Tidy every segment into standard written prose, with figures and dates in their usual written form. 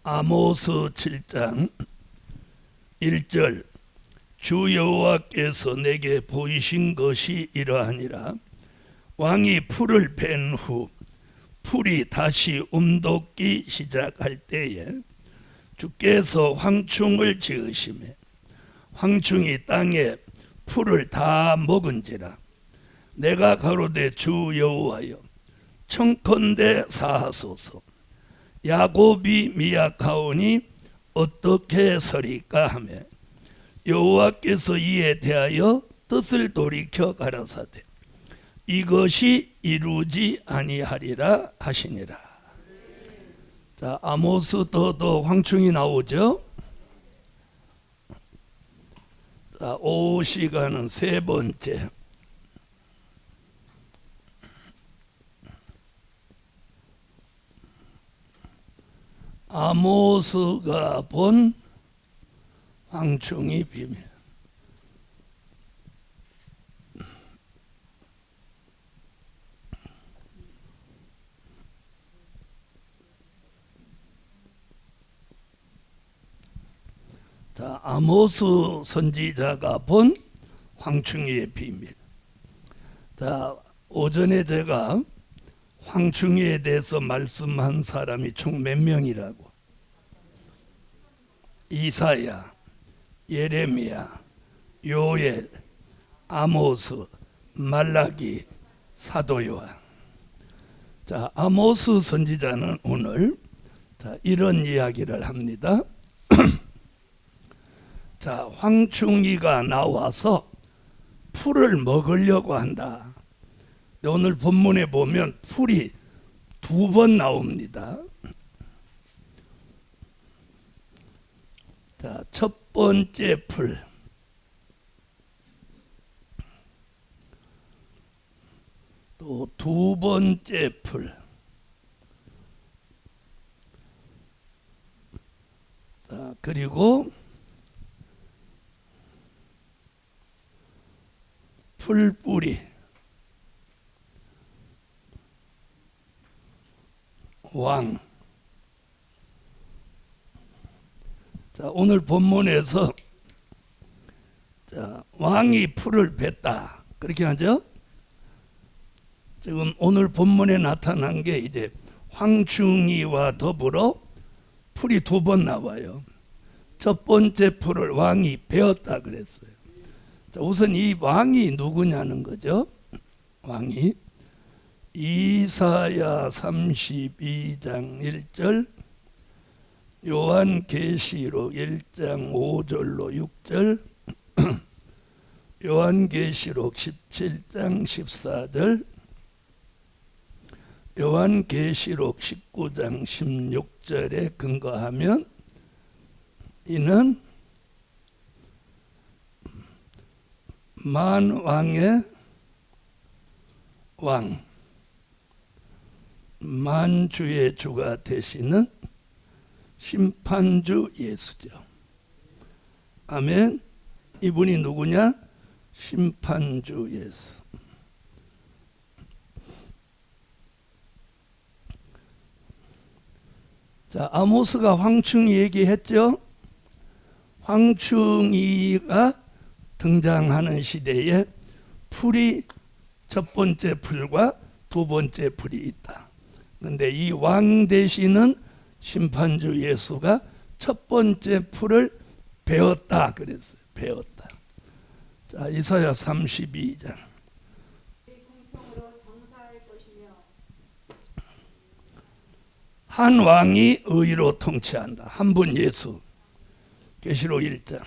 아모스 7장 1절 주 여호와께서 내게 보이신 것이 이러하니라. 왕이 풀을 벤 후 풀이 다시 움돋기 시작할 때에 주께서 황충을 지으시매 황충이 땅에 풀을 다 먹은지라. 내가 가로되 주 여호와여 청컨대 사하소서. 야곱이 미약하오니 어떻게 서리까 하며 여호와께서 이에 대하여 뜻을 돌이켜 가라사대 이것이 이루지 아니하리라 하시니라. 자, 아모스도 황충이 나오죠. 자, 오후 시간은 세 번째. 아모스가 본 황충의 비밀. 자, 아모스 선지자가 본 황충이의 비밀. 자, 오전에 제가 황충이에 대해서 말씀한 사람이 총 몇 명이라고? 이사야, 예레미야, 요엘, 아모스, 말라기, 사도 요한. 자, 아모스 선지자는 오늘 이런 이야기를 합니다. 자, 황충이가 나와서 풀을 먹으려고 한다. 오늘 본문에 보면 풀이 2번 나옵니다. 자, 첫 번째 풀. 또 두 번째 풀. 자, 그리고 풀뿌리. 왕. 자, 오늘 본문에서 자, 왕이 풀을 뱉다 그렇게 하죠. 지금 오늘 본문에 나타난 게 이제 황충이와 더불어 풀이 2번 나와요. 첫 번째 풀을 왕이 베었다 그랬어요. 자, 우선 이 왕이 누구냐는 거죠. 왕이 이사야 32장 1절, 요한계시록 1장 5절로 6절, 요한계시록 17장 14절, 요한계시록 19장 16절에 근거하면 이는 만왕의 왕, 만주의 주가 되시는 심판주 예수죠. 아멘. 이분이 누구냐? 심판주 예수. 자, 아모스가 황충이 얘기했죠. 황충이가 등장하는 시대에 풀이 첫 번째 풀과 두 번째 풀이 있다. 그런데 이 왕 되시는 심판주 예수가 첫 번째 풀을 베었다 그랬어요. 베었다. 자, 이사야 32장. 한 왕이 의로 통치한다. 한 분 예수. 계시록 1장.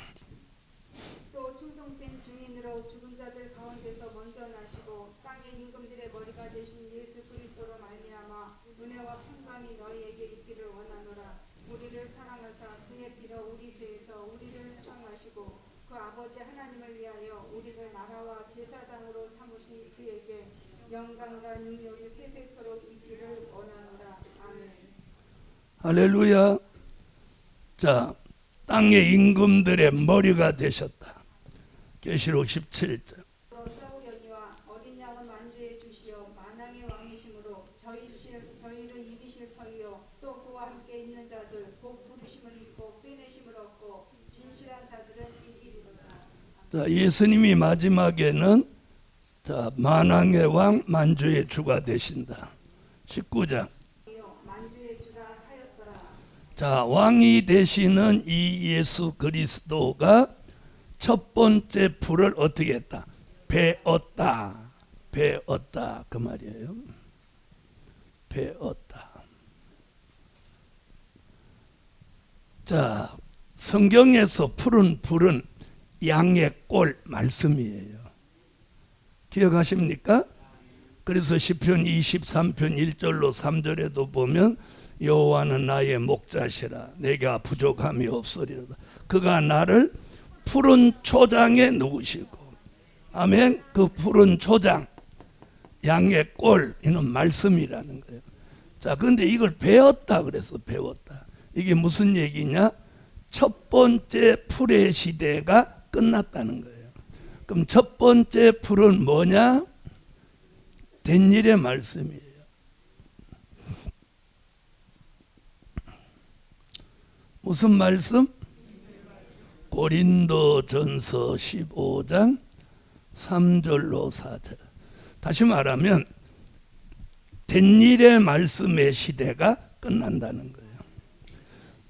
또 충성된 증인으로 죽은 자들 가운데서 먼저 나시고 땅의 임금들의 머리가 되신 예수 그리스도로 말미암아 은혜와 평강이 너희에게 있기를 원하노라. 우리를 사랑하사 그의 피로 우리 죄에서 우리를 해방하시고 그 아버지 하나님을 위하여 우리를 나라와 제사장으로 삼으신 그에게 영광과 능력이 세세토록 있기를 원하노라. 아멘. 할렐루야. 자, 땅의 임금들의 머리가 되셨다. 계시록 17장. 싸우려니와 어린 양은 만주에 주시어 만왕의 왕이심으로 저희를 이기실 터이요 또 그와 함께 있는 자들 곧 부심을 입고 빼내심을 얻고 진실한 자들은 이리로다. 자, 예수님이 마지막에는 자, 만왕의 왕 만주의 주가 되신다. 19장. 만주의 주라 하였더라. 자, 왕이 되시는 이 예수 그리스도가 첫 번째 풀을 어떻게 했다? 베었다. 베었다. 그 말이에요. 베었다. 자, 성경에서 푸른 풀은 양의 꼴 말씀이에요. 기억하십니까? 그래서 시편 23편 1절로 3절에도 보면 여호와는 나의 목자시라 내가 부족함이 없으리로다. 그가 나를 푸른 초장에 누우시고 아멘. 그 푸른 초장 양의 꼴 이는 말씀이라는 거예요. 자, 근데 이걸 배웠다 그래서 배웠다. 이게 무슨 얘기냐? 첫 번째 풀의 시대가 끝났다는 거예요. 그럼 첫 번째 풀은 뭐냐? 된 일의 말씀이에요. 무슨 말씀? 고린도전서 15장 3절로 4절. 다시 말하면 된 일의 말씀의 시대가 끝난다는 거예요.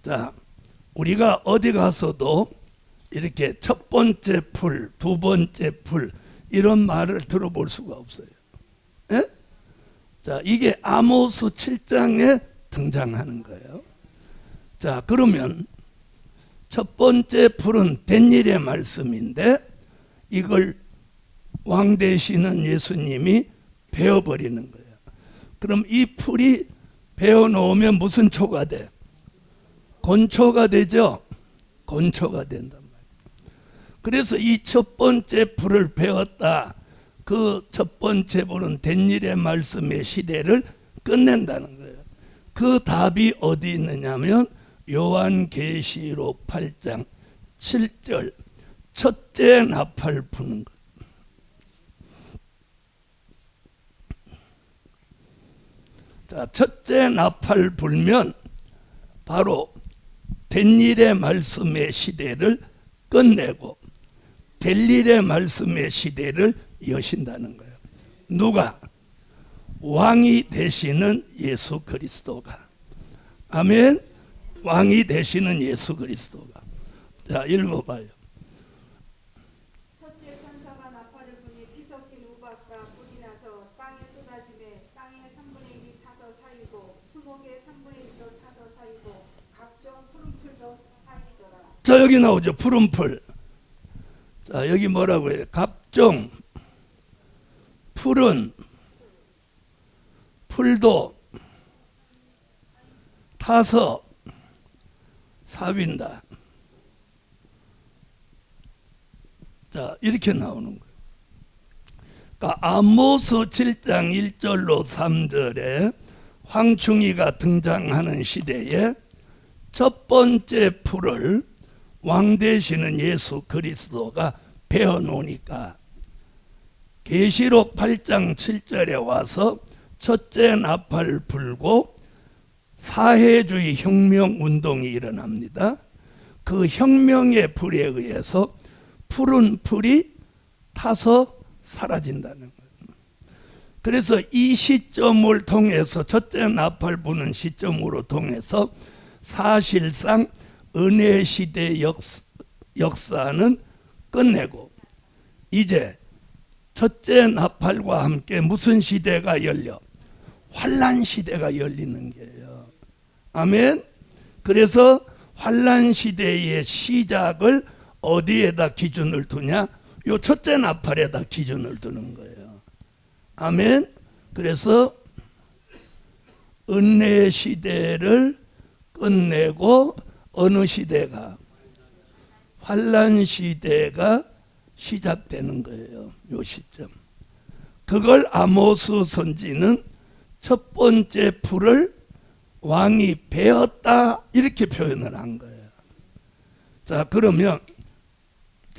자, 우리가 어디 가서도 이렇게 첫 번째 풀, 두 번째 풀 이런 말을 들어볼 수가 없어요. 예? 자, 이게 아모스 7장에 등장하는 거예요. 자, 그러면 첫 번째 풀은 된 일의 말씀인데 이걸 왕 되시는 예수님이 베어버리는 거예요. 그럼 이 풀이 베어놓으면 무슨 초가 돼? 곤초가 되죠. 곤초가 된단 말이에요. 그래서 이 첫 번째 풀을 베었다. 그 첫 번째 풀은 된 일의 말씀의 시대를 끝낸다는 거예요. 그 답이 어디 있느냐면 요한계시록 8장 7절 첫째 나팔 부는 것. 자, 첫째 나팔 불면 바로 된 일의 말씀의 시대를 끝내고 될 일의 말씀의 시대를 여신다는 거예요. 누가? 왕이 되시는 예수 그리스도가. 아멘. 왕이 되시는 예수 그리스도가. 자, 읽어봐요. 첫째 천사가 나팔을 부니 피 섞인 우박과 불이 나서 땅에 쏟아지매 땅의 3분의 1이 타서 사이고 수목의 3분의 1도 타서 사이고 각종 푸른 풀도 사이더라. 자, 여기 나오죠. 푸른 풀. 자, 여기 뭐라고 해요? 각종 푸른 풀도 타서 사빈다. 자, 이렇게 나오는 거예요. 그러니까 아모스 7장 1절로 3절에 황충이가 등장하는 시대에 첫 번째 풀을 왕 되시는 예수 그리스도가 베어놓으니까 계시록 8장 7절에 와서 첫째 나팔 불고 사회주의 혁명운동이 일어납니다. 그 혁명의 불에 의해서 푸른 풀이 타서 사라진다는 거예요. 그래서 이 시점을 통해서 첫째 나팔 부는 시점으로 통해서 사실상 은혜 시대 역사는 끝내고 이제 첫째 나팔과 함께 무슨 시대가 열려? 환란 시대가 열리는 거예요. 아멘. 그래서 환란 시대의 시작을 어디에다 기준을 두냐? 요 첫째 나팔에다 기준을 두는 거예요. 아멘. 그래서 은혜 시대를 끝내고 어느 시대가? 환란 시대가 시작되는 거예요. 요 시점. 그걸 아모스 선지는 첫 번째 풀을 왕이 베었다 이렇게 표현을 한 거예요. 자, 그러면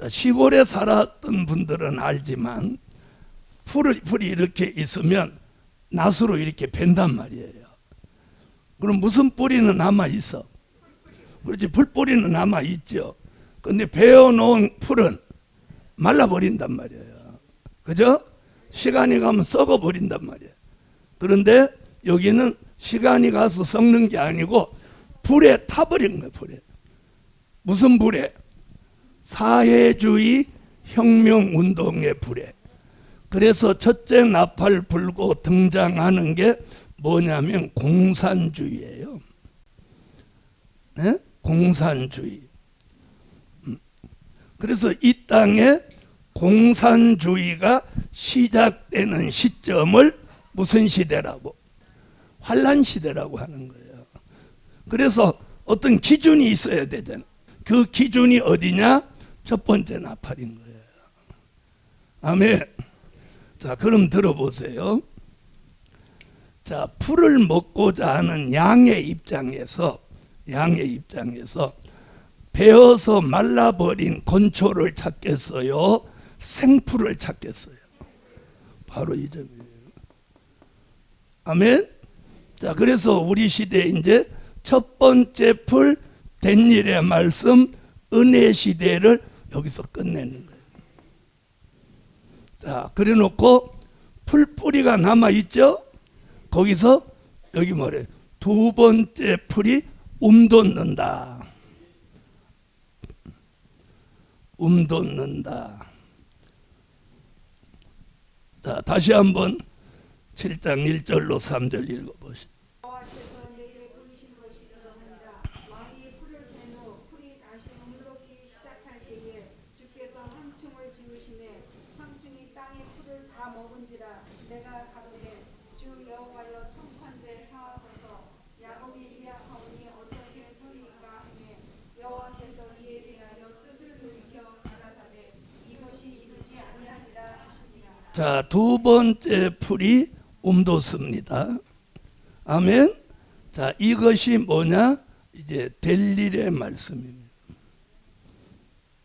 시골에 살았던 분들은 알지만 풀이 이렇게 있으면 낫으로 이렇게 벤단 말이에요. 그럼 무슨 뿌리는 남아 있어? 그렇지 풀뿌리는 남아 있죠. 근데 베어놓은 풀은 말라버린단 말이에요. 그죠? 시간이 가면 썩어버린단 말이에요. 그런데 여기는 시간이 가서 썩는 게 아니고 불에 타버린 거예요. 불에. 무슨 불에? 사회주의 혁명운동의 불에. 그래서 첫째 나팔 불고 등장하는 게 뭐냐면 공산주의예요. 네? 공산주의. 그래서 이 땅에 공산주의가 시작되는 시점을 무슨 시대라고? 환란 시대라고 하는 거예요. 그래서 어떤 기준이 있어야 되잖아요. 그 기준이 어디냐? 첫 번째 나팔인 거예요. 아멘. 자, 그럼 들어보세요. 자, 풀을 먹고자 하는 양의 입장에서 베어서 말라버린 건초를 찾겠어요? 생풀을 찾겠어요? 바로 이 점이에요. 아멘. 자, 그래서 우리 시대에 이제 첫 번째 풀, 된 일의 말씀, 은혜 시대를 여기서 끝내는 거예요. 자, 그래 놓고 풀뿌리가 남아있죠? 거기서 여기 뭐래? 두 번째 풀이 돋는다. 돋는다. 자, 다시 한번 7장 1절로 3절 읽어보시죠. 여호와께서 내게 부르신 것이 이러하니라. 왕이 풀을 댄 후 풀이 다시 돋기 시작할 때에 주께서 황충을 지으시매 황충이 땅의 풀을 다 먹은지라. 내가 가로되 주 여호와여 청컨대 사하소서. 야곱이 이약하오니 어떻게 서리이까 하매 여호와께서 이에 대하여 뜻을 돌이켜 가라사대 이것이 이르지 아니하리라 하시니라. 자, 두 번째 풀이 돋습니다. 아멘. 자, 이것이 뭐냐? 이제 될 일의 말씀입니다.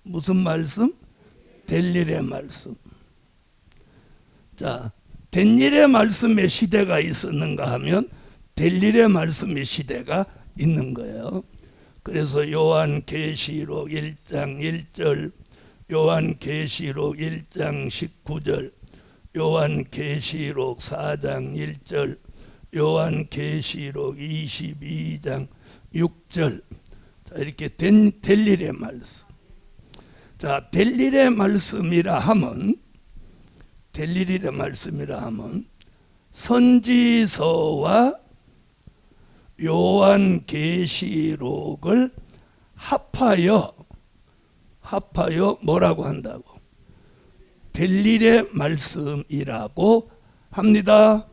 무슨 말씀? 될 일의 말씀. 자, 된 일의 말씀의 시대가 있었는가 하면 될 일의 말씀의 시대가 있는 거예요. 그래서 요한계시록 1장 1절, 요한계시록 1장 19절, 요한계시록 4장 1절, 요한계시록 22장 6절. 자, 이렇게 될 일의 말씀. 자, 될 일의 말씀이라 하면 선지서와 요한계시록을 합하여 뭐라고 한다고? 될 일의 말씀이라고 합니다.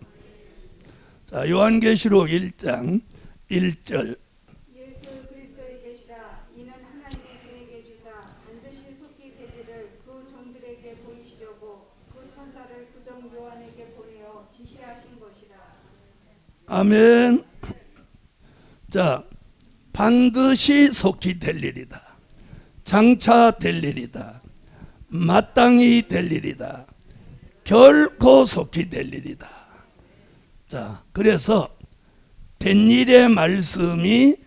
자, 요한계시록 1장 1절. 예수 그리스도의 계시라. 이는 하나님이 그에게 주사 반드시 속히 되기를 그 종들에게 보이시려고 그 천사를 구정 요한에게 보내어 지시하신 것이라. 아멘. 자, 반드시 속히 될 일이다. 장차 될 일이다. 마땅히 될 일이다. 결코 속히 될 일이다. 자, 그래서 된 일의 말씀이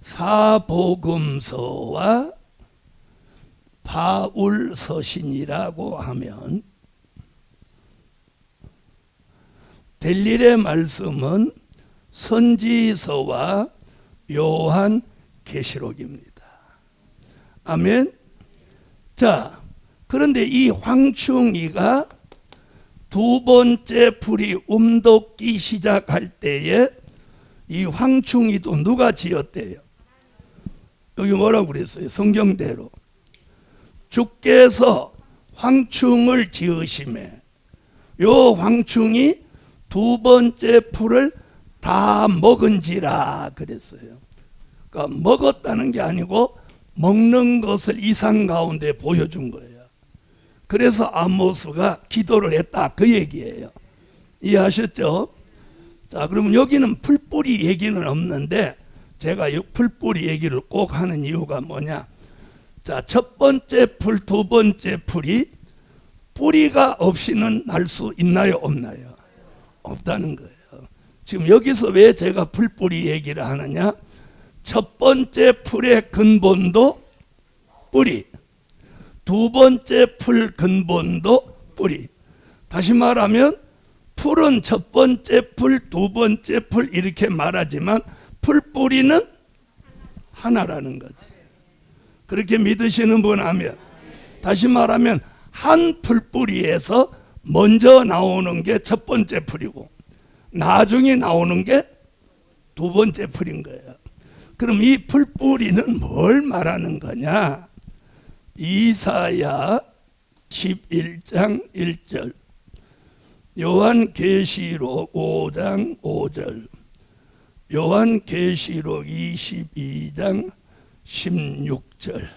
사복음서와 바울서신이라고 하면 될 일의 말씀은 선지서와 요한계시록입니다. 아멘. 자, 그런데 이 황충이가 두 번째 풀이 돋기 시작할 때에 이 황충이도 누가 지었대요? 여기 뭐라고 그랬어요? 성경대로 주께서 황충을 지으시매 요 황충이 두 번째 풀을 다 먹은지라 그랬어요. 그러니까 먹었다는 게 아니고 먹는 것을 이상 가운데 보여준 거예요. 그래서 아모스가 기도를 했다 그 얘기예요. 이해하셨죠? 자, 그러면 여기는 풀뿌리 얘기는 없는데 제가 이 풀뿌리 얘기를 꼭 하는 이유가 뭐냐? 자, 첫 번째 풀, 두 번째 풀이 뿌리가 없이는 날 수 있나요? 없나요? 없다는 거예요. 지금 여기서 왜 제가 풀뿌리 얘기를 하느냐? 첫 번째 풀의 근본도 뿌리, 두 번째 풀 근본도 뿌리. 다시 말하면 풀은 첫 번째 풀, 두 번째 풀 이렇게 말하지만 풀뿌리는 하나라는 거지. 그렇게 믿으시는 분 하면, 다시 말하면 한 풀뿌리에서 먼저 나오는 게 첫 번째 풀이고 나중에 나오는 게 두 번째 풀인 거예요. 그럼 이 풀뿌리는 뭘 말하는 거냐? 이사야 11장 1절, 요한계시록 5장 5절, 요한계시록 22장 16절.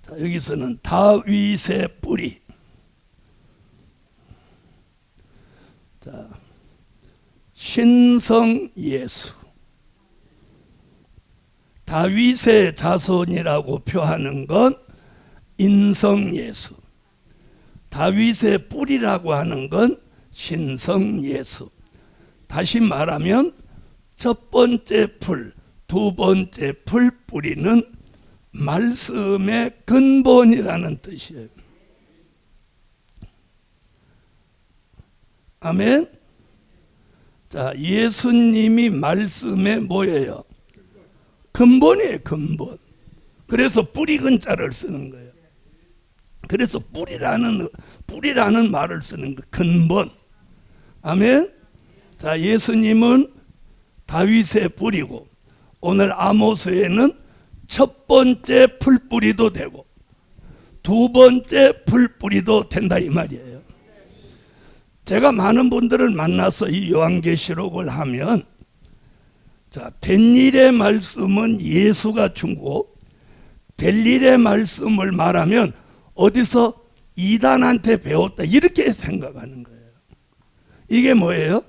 자, 여기서는 다윗의 뿌리. 자, 신성 예수. 다윗의 자손이라고 표하는 건 인성 예수. 다윗의 뿌리라고 하는 건 신성 예수. 다시 말하면 첫 번째 풀, 두 번째 풀 뿌리는 말씀의 근본이라는 뜻이에요. 아멘. 자, 예수님이 말씀의 뭐예요? 근본이에요, 근본. 그래서 뿌리 근자를 쓰는 거예요. 그래서 뿌리라는 말을 쓰는 거, 근본. 아멘. 자, 예수님은 다윗의 뿌리고 오늘 아모스에는 첫 번째 풀뿌리도 되고 두 번째 풀뿌리도 된다 이 말이에요. 제가 많은 분들을 만나서 이 요한계시록을 하면, 자, 된 일의 말씀은 예수가 준 거고 될 일의 말씀을 말하면 어디서 이단한테 배웠다 이렇게 생각하는 거예요. 이게 뭐예요?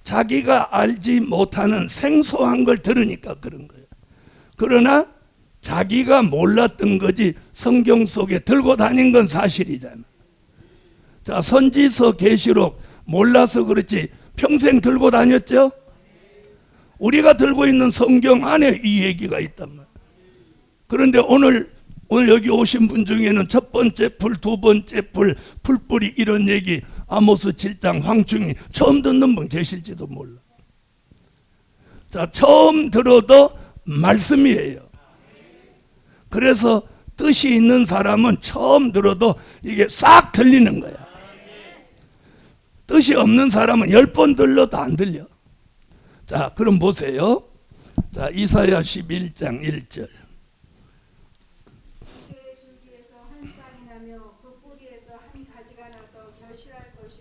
자기가 알지 못하는 생소한 걸 들으니까 그런 거예요. 그러나 자기가 몰랐던 거지 성경 속에 들고 다닌 건 사실이잖아. 자, 선지서 계시록 몰라서 그렇지 평생 들고 다녔죠? 우리가 들고 있는 성경 안에 이 얘기가 있단 말이야. 그런데 오늘 여기 오신 분 중에는 첫 번째 풀, 두 번째 풀, 풀뿌리 이런 얘기 아모스 7장 황충이 처음 듣는 분 계실지도 몰라. 자, 처음 들어도 말씀이에요. 그래서 뜻이 있는 사람은 처음 들어도 이게 싹 들리는 거야. 뜻이 없는 사람은 10번 들려도 안 들려. 자, 그럼 보세요. 자, 이사야 11장 1절.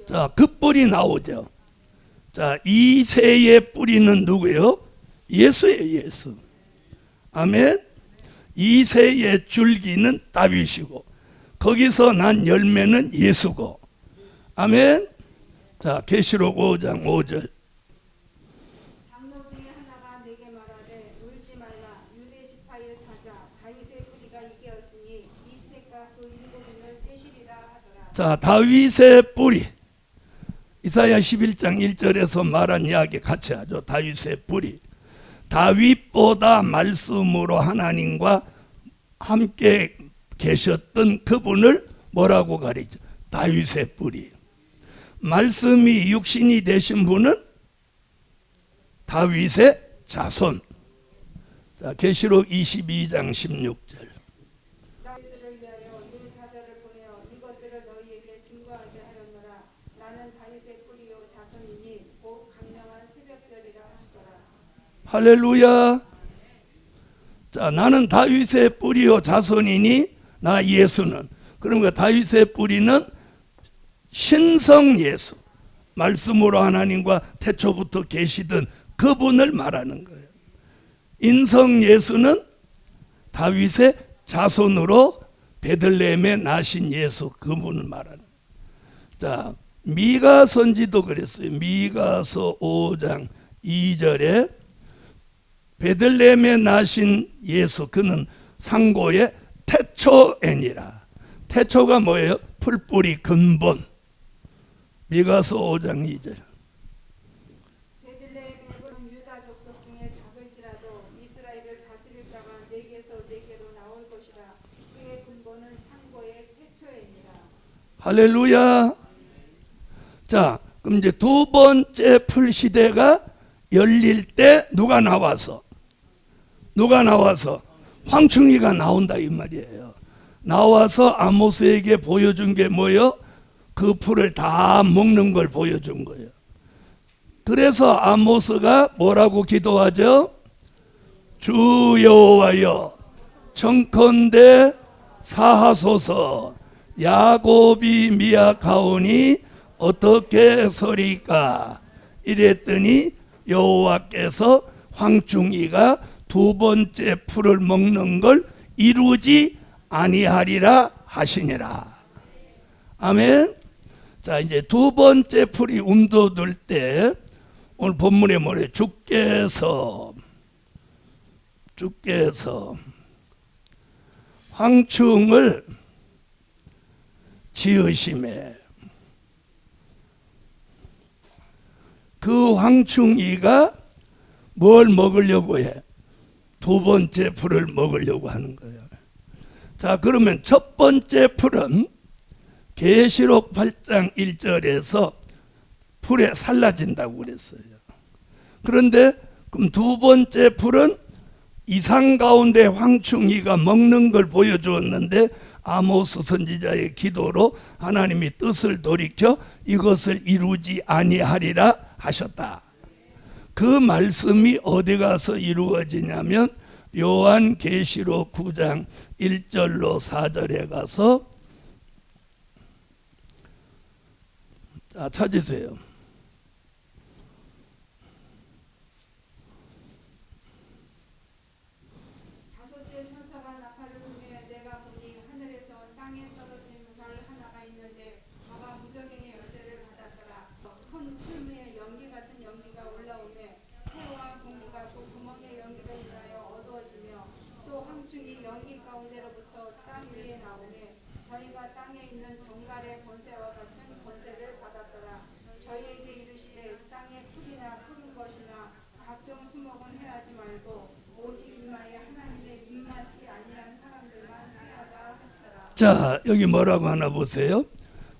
자, 그 뿌리 나오죠. 자, 이새의 뿌리는 누구예요? 예수예요, 예수. 아멘. 이새의 줄기는 다윗이고 거기서 난 열매는 예수고. 아멘. 자, 계시록 5장 5절. 장로 중에 하나가 내게 말하되 울지 말라. 유대 지파의 사자 다윗의 뿌리가 이게었으니 이 책과 그 일곱인을 떼시리라 하더라. 자, 다윗의 뿌리. 이사야 11장 1절에서 말한 이야기 같이 하죠. 다윗의 뿌리. 다윗보다 말씀으로 하나님과 함께 계셨던 그분을 뭐라고 가리죠? 다윗의 뿌리. 말씀이 육신이 되신 분은 다윗의 자손. 자, 계시록 22장 16절. 너희들을 위하여 내 사자를 보내어 이것들을 너희에게 증거하게 하려노라. 나는 다윗의 뿌리요 자손이니 곧 강력한 새벽별이라 하시더라. 할렐루야. 자, 나는 다윗의 뿌리요 자손이니 나 예수는. 그러니까 다윗의 뿌리는 신성 예수, 말씀으로 하나님과 태초부터 계시던 그분을 말하는 거예요. 인성 예수는 다윗의 자손으로 베들레헴에 나신 예수, 그분을 말하는 거예요. 자, 미가 선지도 그랬어요. 미가서 5장 2절에 베들레헴에 나신 예수, 그는 상고의 태초애니라. 태초가 뭐예요? 풀뿌리 근본. 미가서 5장 2절. 베들레헴의 은 유다 족속 중에 작을지라도 이스라엘을 다스릴 자가 내게서 내게로 나올 것이라. 그의 근본은 상고의 태초이니라. 할렐루야. 자, 그럼 이제 두 번째 풀 시대가 열릴 때 누가 나와서 황충이가 나온다 이 말이에요. 나와서 아모스에게 보여준 게 뭐예요? 그 풀을 다 먹는 걸 보여준 거예요. 그래서 아모스가 뭐라고 기도하죠? 주 여호와여 청컨대 사하소서. 야곱이 미약하오니 어떻게 서리까? 이랬더니 여호와께서 황충이가 두 번째 풀을 먹는 걸 이루지 아니하리라 하시니라. 아멘. 자, 이제 두 번째 풀이 움돋을 때 오늘 본문에 뭐래? 주께서 황충을 지으심에 그 황충이가 뭘 먹으려고 해? 두 번째 풀을 먹으려고 하는 거예요. 자, 그러면 첫 번째 풀은 계시록 8장 1절에서 풀에 살라진다고 그랬어요. 그런데 그럼 두 번째 풀은 이상 가운데 황충이가 먹는 걸 보여주었는데 아모스 선지자의 기도로 하나님이 뜻을 돌이켜 이것을 이루지 아니하리라 하셨다. 그 말씀이 어디 가서 이루어지냐면 요한계시록 9장 1절로 4절에 가서 찾으세요. 다섯째 천사가 나팔을 불며 내가 보니 하늘에서 땅에 떨어진 별 하나가 있는데 저가 무저갱의 열쇠를 받았더라. 큰 풀무에 연기 같은 연기가 올라오매 해와 공기가 그 구멍에 연기를 인하여 어두워지며 또 황충이 연기 가운데로부터 땅 위에 나오매 저희가 땅에 있는 정갈의 권세와 같은 권세를 받았더라. 저희에게 이르시되 땅에 풀이나 푸른 것이나 각종 수목은 해하지 말고 오직 이마에 하나님의 입맞지 아니한 사람들만 해하자 하시더라. 자, 여기 뭐라고 하나 보세요.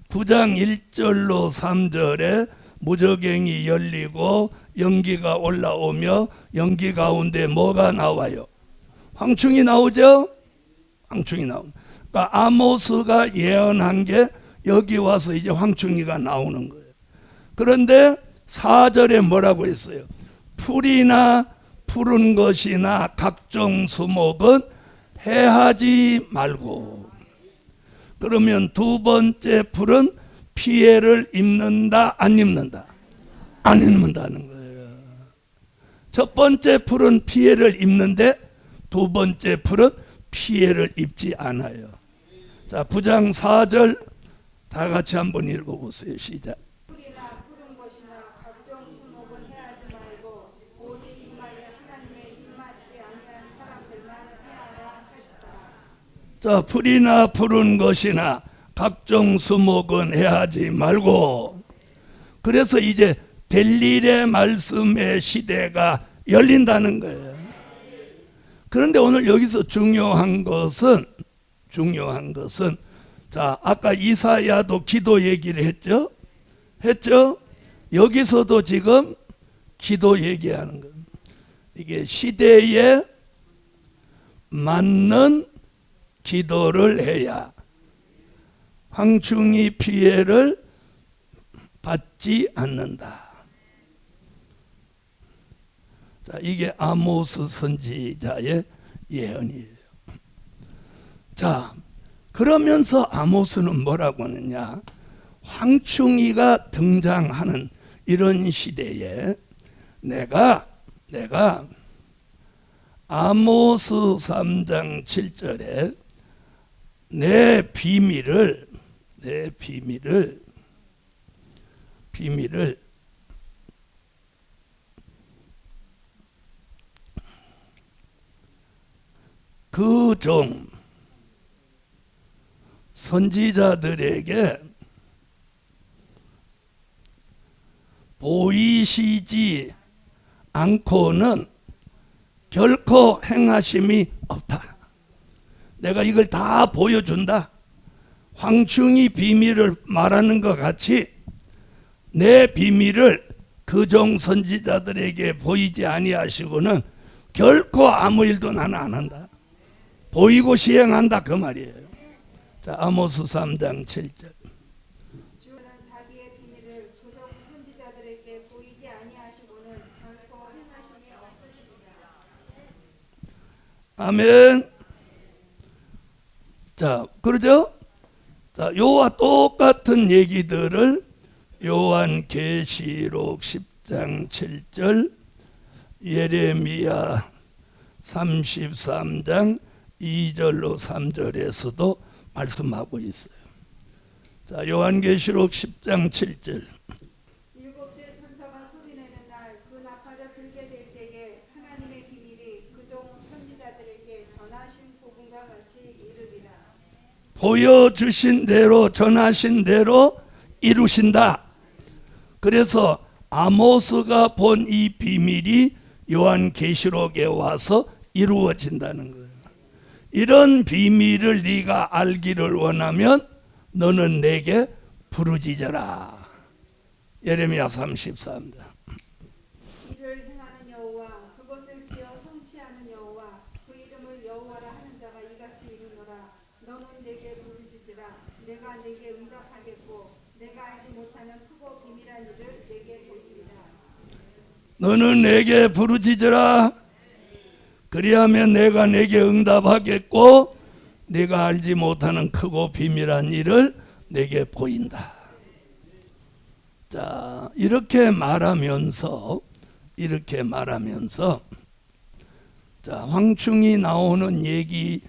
9장 1절로 3절에 무저갱이 열리고 연기가 올라오며 연기 가운데 뭐가 나와요? 황충이 나오죠? 황충이 나옵니다. 그러니까 아모스가 예언한 게 여기 와서 이제 황충이가 나오는 거예요. 그런데 4절에 뭐라고 했어요? 풀이나 푸른 것이나 각종 수목은 해하지 말고. 그러면 두 번째 풀은 피해를 입는다, 안 입는다? 안 입는다는 거예요. 첫 번째 풀은 피해를 입는데 두 번째 풀은 피해를 입지 않아요. 자, 9장 4절 다 같이 한번 읽어보세요. 시작. 풀이나 푸른 것이나 각종 수목은 해하지 말고 오직 이마에 하나님의 입맞지 아니한 사람들만 해하라 하시더라. 자, 풀이나 푸른 것이나 각종 수목은 해하지 말고. 그래서 이제 될 일의 말씀의 시대가 열린다는 거예요. 그런데 오늘 여기서 중요한 것은 자, 아까 이사야도 기도 얘기를 했죠? 여기서도 지금 기도 얘기하는 거예요. 이게 시대에 맞는 기도를 해야 황충이 피해를 받지 않는다. 자, 이게 아모스 선지자의 예언이에요. 자, 그러면서 아모스는 뭐라고 하느냐? 황충이가 등장하는 이런 시대에 내가 아모스 3장 7절에 내 비밀을 그 종 선지자들에게 하시지 않고는 결코 행하심이 없다. 내가 이걸 다 보여준다. 황충이 비밀을 말하는 것 같이 내 비밀을 그종 선지자들에게 보이지 아니하시고는 결코 아무 일도 나는 안 한다. 보이고 시행한다 그 말이에요. 자, 아모스 3장 7절. 주는 자기의 비밀을 그종 선지자들에게 보이지 아니하시고는 결코 행하심이 없으시니라. 아멘. 자, 그러죠? 자, 요와 똑같은 얘기들을 요한계시록 10장 7절, 예레미야 33장 2절로 3절에서도 말씀하고 있어요. 자, 요한계시록 10장 7절. 일곱째 천사가 소리내는 날 그 나팔을 불게 될 때에 하나님의 비밀이 그종 선지자들에게 전하신 복음과 같이 이르리라. 보여주신 대로 전하신 대로 이루신다. 그래서 아모스가 본 이 비밀이 요한계시록에 와서 이루어진다는 거예요. 이런 비밀을 네가 알기를 원하면 너는 내게 부르짖어라. 예레미야 33장. 이를 행하는 여호와 그것을 지어 성취하는 여호와 그 이름을 여호와라 하는 자가 이같이 이르노라. 너는 내게 부르짖으라. 내가 내게 응답하겠고 내가 알지 못하는 크고 비밀한 일을 내게 보이리라. 너는 내게 부르짖으라. 그리하면 내가 내게 응답하겠고 네가 알지 못하는 크고 비밀한 일을 내게 보인다. 자, 이렇게 말하면서 자, 황충이 나오는 얘기,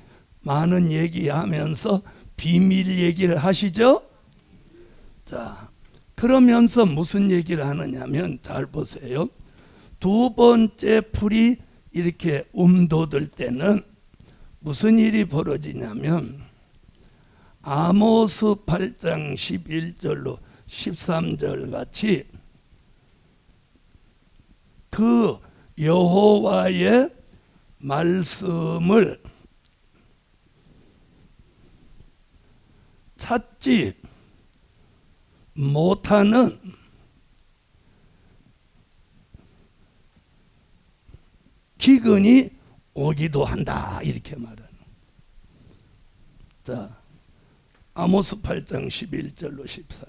많은 얘기하면서 비밀 얘기를 하시죠? 자, 그러면서 무슨 얘기를 하느냐면 잘 보세요. 두 번째 풀이 이렇게 움돋을 때는 무슨 일이 벌어지냐면 아모스 8장 11절로 13절 같이 그 여호와의 말씀을 찾지 못하는 기근이 오기도 한다 이렇게 말하는. 자, 아모스 8장 11절로 14.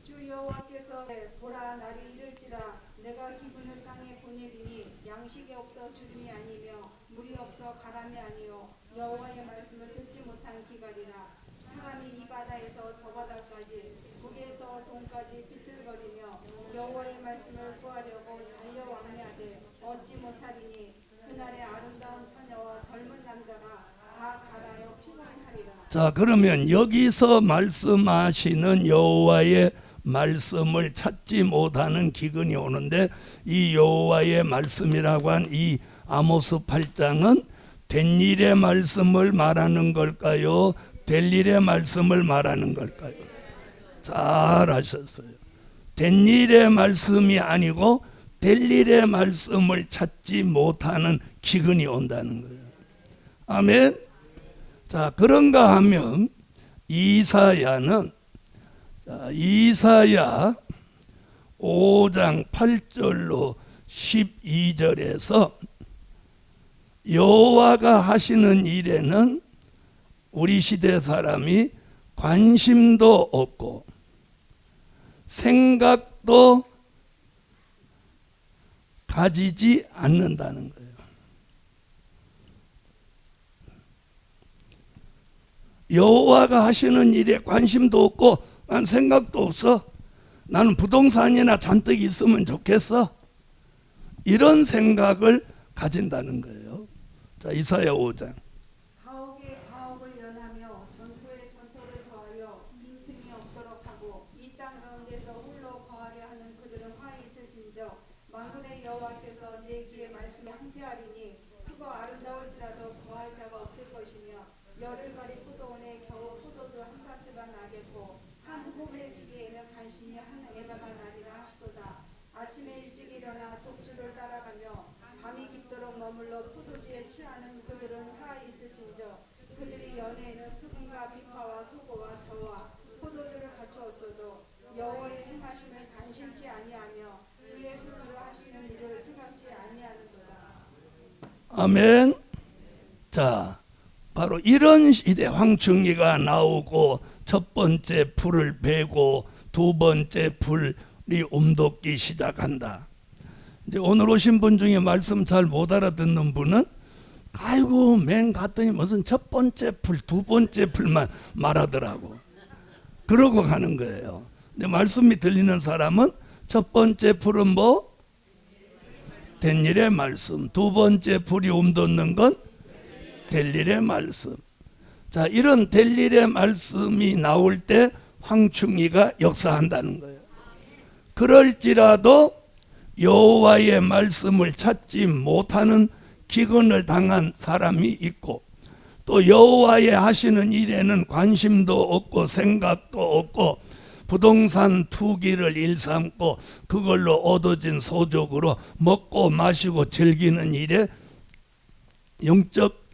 주 여호와께서 보라 날이 이를지라 내가 기근을 땅에 보내리니 양식이 없어 주름이 아니며 물이 없어 가람이 아니요 여호와의 말씀을 듣지 못한 기갈이라. 사람이 이 바다에서 저 바다까지 북에서 동까지 비틀거리며 여호와의 말씀을 구하려고 달려 왕래하되 얻지 못하리니 그날의 아름다운 처녀와 젊은 남자가 다 갈아여 피곤하리라. 자, 그러면 여기서 말씀하시는 여호와의 말씀을 찾지 못하는 기근이 오는데 이 여호와의 말씀이라고 한 이 아모스 8장은 된 일의 말씀을 말하는 걸까요? 될 일의 말씀을 말하는 걸까요? 잘 하셨어요. 된 일의 말씀이 아니고 될 일의 말씀을 찾지 못하는 기근이 온다는 거예요. 아멘. 자, 그런가 하면 이사야는 이사야 5장 8절로 12절에서 여호와가 하시는 일에는 우리 시대 사람이 관심도 없고 생각도 가지지 않는다는 거예요. 여호와가 하시는 일에 관심도 없고 난 생각도 없어. 나는 부동산이나 잔뜩 있으면 좋겠어. 이런 생각을 가진다는 거예요. 자, 이사야 5장. 가옥에 가옥을 연하며 전토에 전토를 더하여 빈틈이 없도록 하고 이 땅 가운데서 홀로 거하려 하는 그들은 화해 있을진저 만군의 여호와께서 내 귀에 말씀에 함께하리니 크고 아름다울지라도 거할 자가 없을 것이며 열흘가리 포도원에 겨우 포도주 한 가지가 나겠고 한 호멜지기에는 간신히 한 에바가 나리라 하시도다. 일어나 독주를 따라가며 밤이 깊도록 머물러 포도주에 취하는 그들은 화해 있을진저 그들이 연애에는 수금과 비파와 소고와 저와 포도주를 갖추었어도 여호와의 행하심을 간신치 아니하며 그의 손으로 하시는 일을 생각지 아니하는도다. 아멘. 자, 바로 이런 시대 황충이가 나오고 첫 번째 풀을 베고 두 번째 풀이 움돋기 시작한다. 이제 오늘 오신 분 중에 말씀 잘 못 알아듣는 분은 아이고 맨 갔더니 무슨 첫 번째 풀, 두 번째 풀만 말하더라고. 그러고 가는 거예요. 근데 말씀이 들리는 사람은 첫 번째 풀은 뭐? 된 일의 말씀. 두 번째 풀이 움돋는 건 될 일의 말씀. 자, 이런 될 일의 말씀이 나올 때 황충이가 역사한다는 거예요. 그럴지라도 여호와의 말씀을 찾지 못하는 기근을 당한 사람이 있고 또 여호와의 하시는 일에는 관심도 없고 생각도 없고 부동산 투기를 일삼고 그걸로 얻어진 소득으로 먹고 마시고 즐기는 일에 영적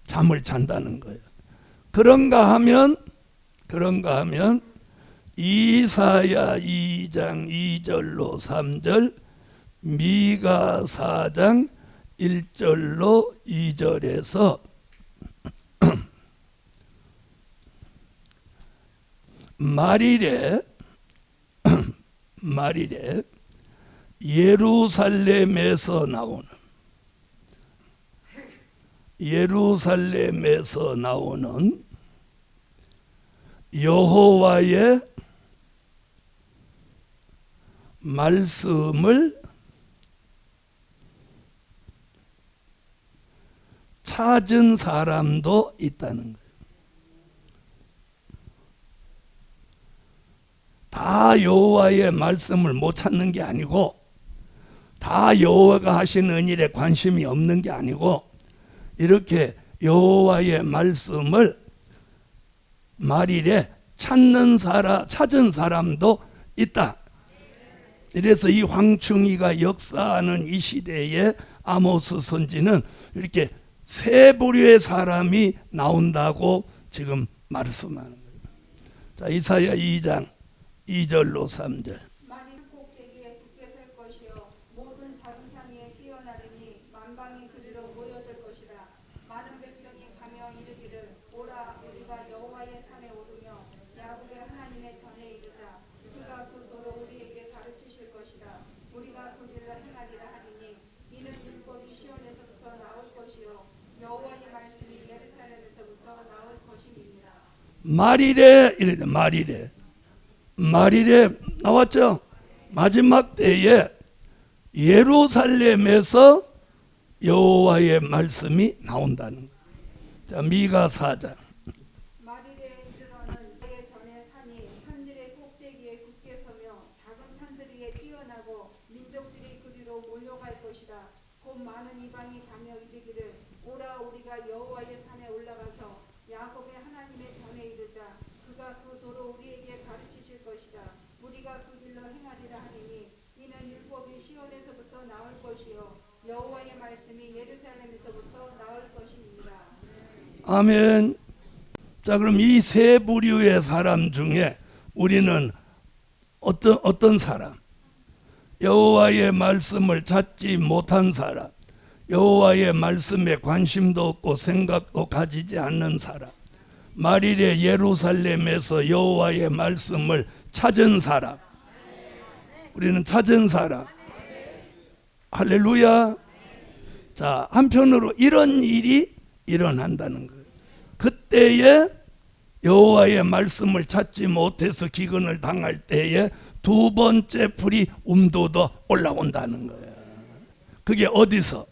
잠을 잔다는 거예요. 그런가 하면 이사야 2장 2절로 3절, 미가 4장 1절로 2절에서 말일에 예루살렘에서 나오는 여호와의 말씀을 찾은 사람도 있다는 거예요. 다 여호와의 말씀을 못 찾는 게 아니고 다 여호와가 하시는 일에 관심이 없는 게 아니고 이렇게 여호와의 말씀을 말일에 찾은 사람도 있다. 이래서 이 황충이가 역사하는 이 시대에 아모스 선지는 이렇게 세 부류의 사람이 나온다고 지금 말씀하는 거예요. 자, 이사야 2장 2절로 3절. 만일 꼭대기에 굳게 설 것이요 모든 작은 산 위에 피어나르니 만방이 그리로 모여들 것이라. 많은 백성이 가며 이르기를 오라 우리가 여호와의 산에 오르며 야곱의 하나님의 전에 이르자. 그가 그 도로 우리에게 가르치실 것이라. 우리가 그 길로 행하리라 하리니 이는 율법이 시온에서부터 나올 것이요 여호와의 말씀이 예루살렘에서부터 나올 것임이니라. 말일에 나왔죠. 마지막 때에 예루살렘에서 여호와의 말씀이 나온다는 거예요. 자, 미가 4장. 말일에 이르러는 그의 전에 산이 산들의 꼭대기에 굳게 서며 작은 산들 위에 뛰어나고 민족들이 그리로 몰려갈 것이라. 곧 많은 이방이 가며 이르기를 오라 우리가 여호와의 산에 올라가서 야곱의 하나님의 전에 이르자. 그가 그 도로 우리에게 가르치실 것이라. 우리가 그 길로 행하리라 하리니 이는 율법이 시온에서부터 나올 것이요 여호와의 말씀이 예루살렘에서부터 나올 것입니다. 아멘. 자, 그럼 이 세 부류의 사람 중에 우리는 어떤 사람? 여호와의 말씀을 찾지 못한 사람, 여호와의 말씀에 관심도 없고 생각도 가지지 않는 사람, 말일에 예루살렘에서 여호와의 말씀을 찾은 사람. 우리는 찾은 사람. 할렐루야. 자, 한편으로 이런 일이 일어난다는 거예요. 그때에 여호와의 말씀을 찾지 못해서 기근을 당할 때에 두 번째 풀이 움돋아 올라온다는 거예요. 그게 어디서?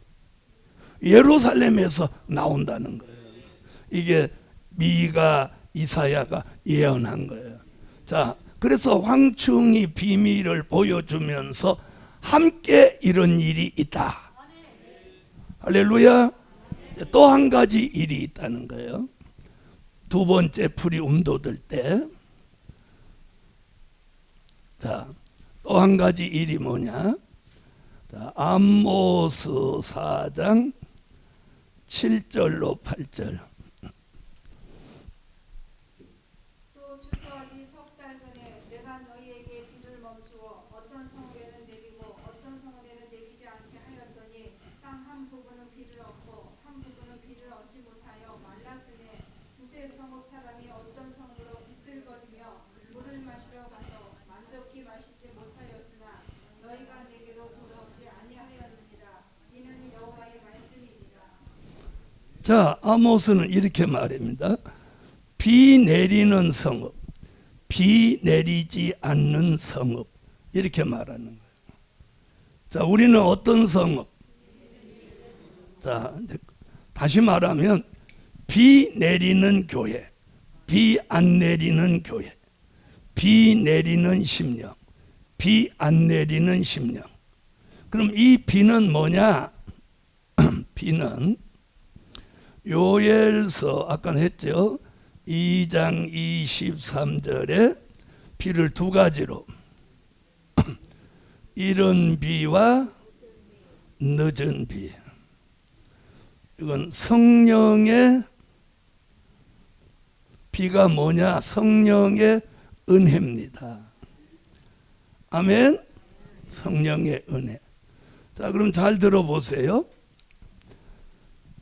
예루살렘에서 나온다는 거예요. 이게 미가 이사야가 예언한 거예요. 자, 그래서 황충이 비밀을 보여주면서 함께 이런 일이 있다. 할렐루야. 또 한 가지 일이 있다는 거예요. 두 번째 풀이 움돋을 때, 자, 또 한 가지 일이 뭐냐? 자, 아모스 4장 7절로 8절. 또 추수하기 석 달 전에 내가 너희에게 비를 멈추어 어떤 성읍에는 내리고 어떤 성읍에는 내리지 않게 하였더니 땅 한 부분은 비를 얻고 한 부분은 비를 얻지 못하여 말랐으니 두세 성읍 사람이 어떤 성으로 비틀거리며 물을 마시러 가서 만족히 마시지 못하였으나 너희가 내게로 돌아오지 아니하였느니라. 이는 여호와의 말씀이니라. 자, 아모스는 이렇게 말합니다. 비 내리는 성읍, 비 내리지 않는 성읍, 이렇게 말하는 거예요. 자, 우리는 어떤 성읍? 자, 다시 말하면 비 내리는 교회, 비 안 내리는 교회, 비 내리는 심령, 비 안 내리는 심령. 그럼 이 비는 뭐냐? 비는 요엘서 아까 했죠. 2장 23절에 비를 두 가지로 이른 비와 늦은 비. 이건 성령의 비가 뭐냐? 성령의 은혜입니다. 아멘. 성령의 은혜. 자, 그럼 잘 들어보세요.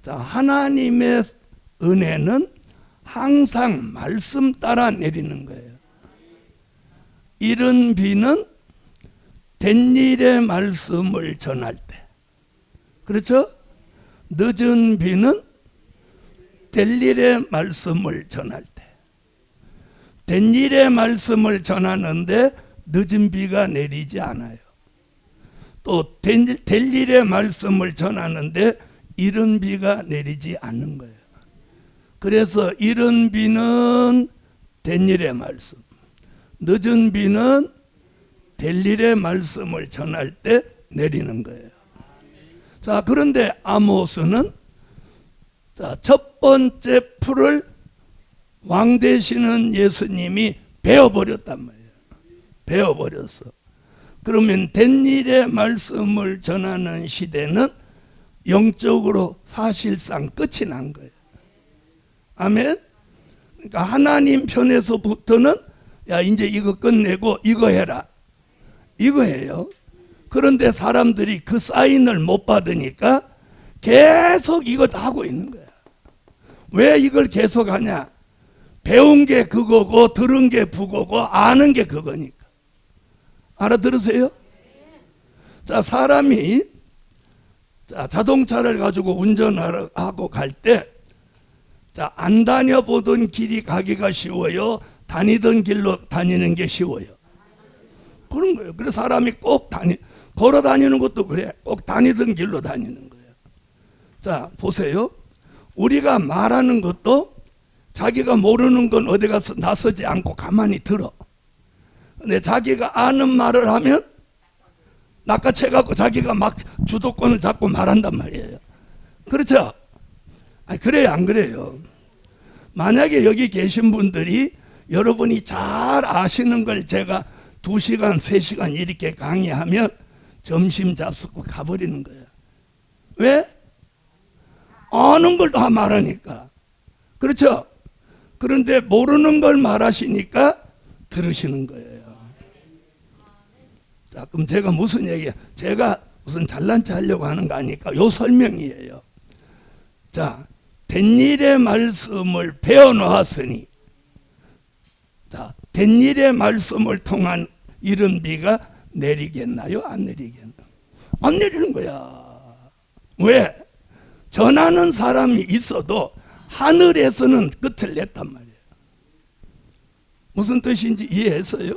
자, 하나님의 은혜는 항상 말씀 따라 내리는 거예요. 이른 비는 된 일의 말씀을 전할 때, 그렇죠? 늦은 비는 될 일의 말씀을 전할 때. 된 일의 말씀을 전하는데 늦은 비가 내리지 않아요. 또 될 일의 말씀을 전하는데 이른 비가 내리지 않는 거예요. 그래서 이른 비는 된 일의 말씀, 늦은 비는 될 일의 말씀을 전할 때 내리는 거예요. 자, 그런데 아모스는 자, 첫 번째 풀을 왕 되시는 예수님이 베어버렸단 말이에요. 베어버렸어. 그러면 된 일의 말씀을 전하는 시대는 영적으로 사실상 끝이 난 거예요. 아멘. 그러니까 하나님 편에서부터는 야, 이제 이거 끝내고 이거 해라, 이거예요. 그런데 사람들이 그 사인을 못 받으니까 계속 이거 하고 있는 거야. 왜 이걸 계속 하냐? 배운 게 그거고 들은 게 북어고 아는 게 그거니까. 알아들으세요? 자, 사람이 자동차를 가지고 운전하고 갈 때 자, 안 다녀보던 길이 가기가 쉬워요? 다니던 길로 다니는 게 쉬워요? 그런 거예요. 그래서 사람이 꼭 걸어 다니는 것도 그래. 꼭 다니던 길로 다니는 거예요. 자, 보세요. 우리가 말하는 것도 자기가 모르는 건 어디 가서 나서지 않고 가만히 들어. 근데 자기가 아는 말을 하면 낚아채갖고 자기가 막 주도권을 잡고 말한단 말이에요. 그렇죠? 아니, 그래요, 안 그래요? 만약에 여기 계신 분들이 여러분이 잘 아시는 걸 제가 2시간, 3시간 이렇게 강의하면 점심 잡수고 가버리는 거예요. 왜? 아는 걸 다 말하니까. 그렇죠? 그런데 모르는 걸 말하시니까 들으시는 거예요. 자, 그럼 제가 무슨 얘기야? 제가 무슨 잘난 체 하려고 하는 거 아니까 요 설명이에요. 자, 된 일의 말씀을 배워놓았으니, 자, 된 일의 말씀을 통한 이른 비가 내리겠나요? 안 내리겠나요? 안 내리는 거야. 왜? 전하는 사람이 있어도 하늘에서는 끝을 냈단 말이에요. 무슨 뜻인지 이해했어요?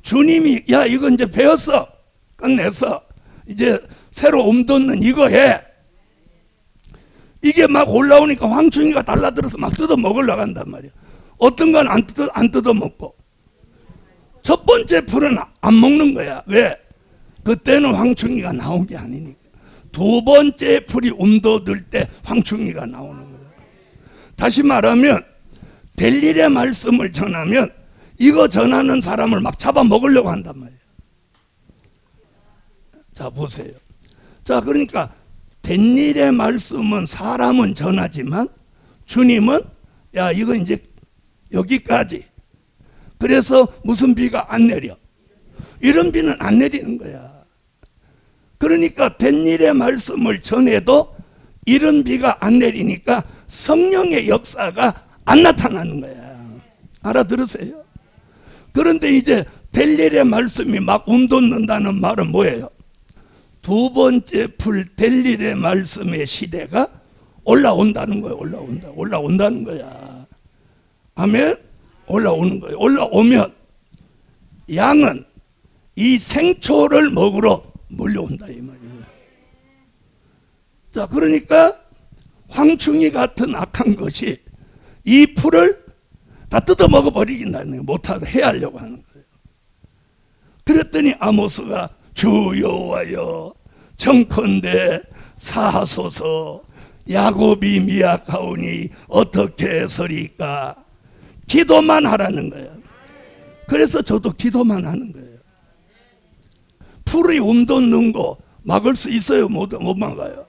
주님이 야, 이거 이제 배웠어, 끝냈어, 이제 새로 옮돋는 이거 해. 이게 막 올라오니까 황충이가 달라들어서 막 뜯어 먹으려고 한단 말이야. 어떤 건 안 뜯어 먹고, 첫 번째 풀은 안 먹는 거야. 왜? 그때는 황충이가 나온 게 아니니까. 두 번째 풀이 움돋을 때 황충이가 나오는 거야. 다시 말하면 될 일의 말씀을 전하면 이거 전하는 사람을 막 잡아먹으려고 한단 말이에요. 자, 보세요. 자, 그러니까 된 일의 말씀은 사람은 전하지만 주님은 야, 이건 이제 여기까지. 그래서 무슨 비가 안 내려? 이런 비는 안 내리는 거야. 그러니까 된 일의 말씀을 전해도 이런 비가 안 내리니까 성령의 역사가 안 나타나는 거야. 알아들으세요? 그런데 이제 될 일의 말씀이 막 움돋는다는 말은 뭐예요? 두 번째 풀 될 일의 말씀의 시대가 올라온다는 거예요. 올라온다는 거야. 아멘? 올라오는 거예요. 올라오면 양은 이 생초를 먹으러 몰려온다 이 말이에요. 자, 그러니까 황충이 같은 악한 것이 이 풀을 다 뜯어 먹어 버리긴다는 거예요. 못하게 해하려고 하는 거예요. 그랬더니 아모스가 주 여호와여 청컨대 사하소서 야곱이 미약하오니 어떻게 서리까. 기도만 하라는 거예요. 그래서 저도 기도만 하는 거예요. 풀이 움돋는 거 막을 수 있어요? 못 막아요?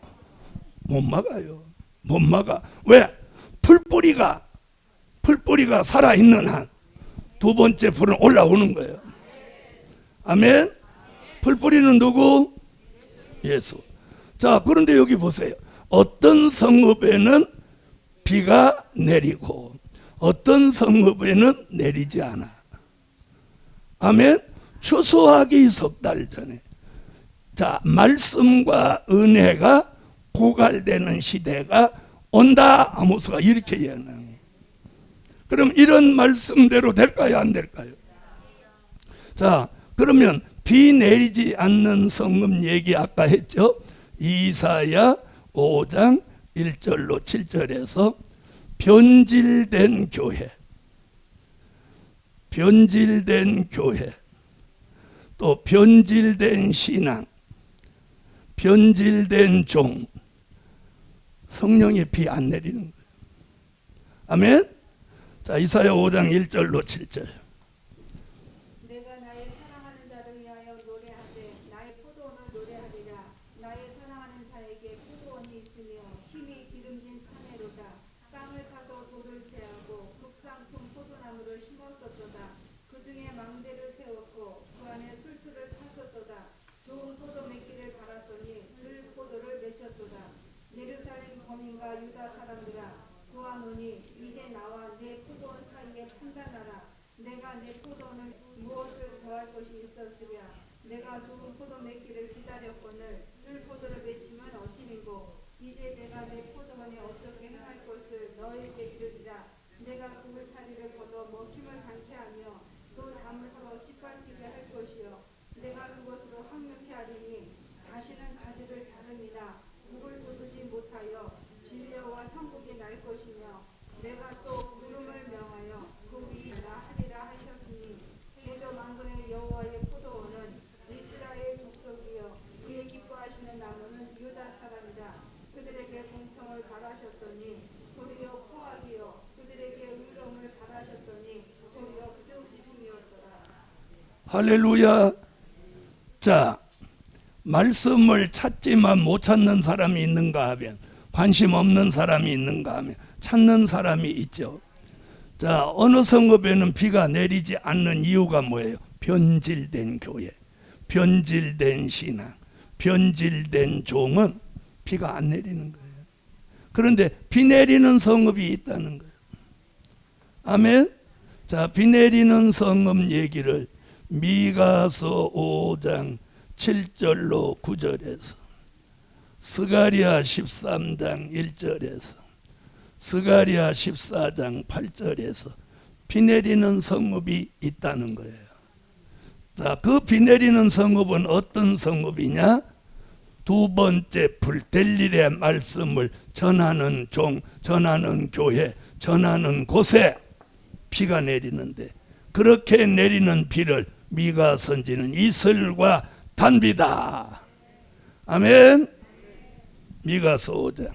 못 막아요. 못 막아. 왜? 풀뿌리가 살아있는 한 두 번째 풀은 올라오는 거예요. 아멘. 풀뿌리는 누구? 예수. 자, 그런데 여기 보세요. 어떤 성읍에는 비가 내리고 어떤 성읍에는 내리지 않아. 아멘. 추수하기 석 달 전에. 자, 말씀과 은혜가 고갈되는 시대가 온다. 아모스가 이렇게 얘기하는. 그럼 이런 말씀대로 될까요? 안 될까요? 자, 그러면 비 내리지 않는 성읍 얘기 아까 했죠? 이사야 5장 1절로 7절에서 변질된 교회, 또 변질된 신앙, 변질된 종, 성령의 비 안 내리는 거예요. 아멘? 자, 이사야 5장 1절로 7절. 내가 나의 사랑하는 자를 위하여 노래하되 나의 포도원을 노래하리라. 나의 사랑하는 자에게 포도원이 있으며 힘이 기름진 산에로다. 땅을 파서 돌을 제하고 국상품 포도나무를 심었었도다. 그 중에 망대를 세웠고 그 안에 술틀을 탔었도다. 좋은 포도 맺기를 바랐더니 들 포도를 맺혔도다. 예루살렘 거민과 유다 사람들아 보아노니 이제 나와 내 포도원 사이에 판단하라. 내가 내 포도원을 무엇을 더할 것이 있었으랴. 내가 좋은 포도 맺기를 기다렸거늘 들 포도를 맺히면 어찌미고. 이제 내가 내 포도원에 어떻게 행할 것을 너에게 이르리라. 내가 그 울타리를 걷어 먹힘을 당케 하며 또 담을 헐어 짓밟히게 할 것이요. 내가 그것으로 황폐케 하리니 다시는 가지를 자릅니다. 국을 돋우지 못하여 진려와 형국이 날 것이며 내가 또 구름을 명하여 그 위이라 하리라 하셨으니 대저 만군의 여호와의 포도원은 이스라엘 족속이요 그의 기뻐하시는 나무는 유다 사람이다. 그들에게 공평을 바라셨더니 도리어 포악이요 그들에게 의로움을 바라셨더니 도리어 뼈지짐이었더라. 할렐루야. 자, 말씀을 찾지만 못 찾는 사람이 있는가 하면, 관심 없는 사람이 있는가 하면 찾는 사람이 있죠. 자, 어느 성읍에는 비가 내리지 않는 이유가 뭐예요? 변질된 교회, 변질된 신앙, 변질된 종은 비가 안 내리는 거예요. 그런데 비 내리는 성읍이 있다는 거예요. 아멘. 자, 비 내리는 성읍 얘기를 미가서 5장 7절로 9절에서, 스가랴 13장 1절에서, 스가랴 14장 8절에서 비 내리는 성읍이 있다는 거예요. 자, 그 비 내리는 성읍은 어떤 성읍이냐? 두 번째 풀 될 일의 말씀을 전하는 종, 전하는 교회, 전하는 곳에 비가 내리는데, 그렇게 내리는 비를 미가 선지는 이슬과 단비다. 아멘. 미가서 5장.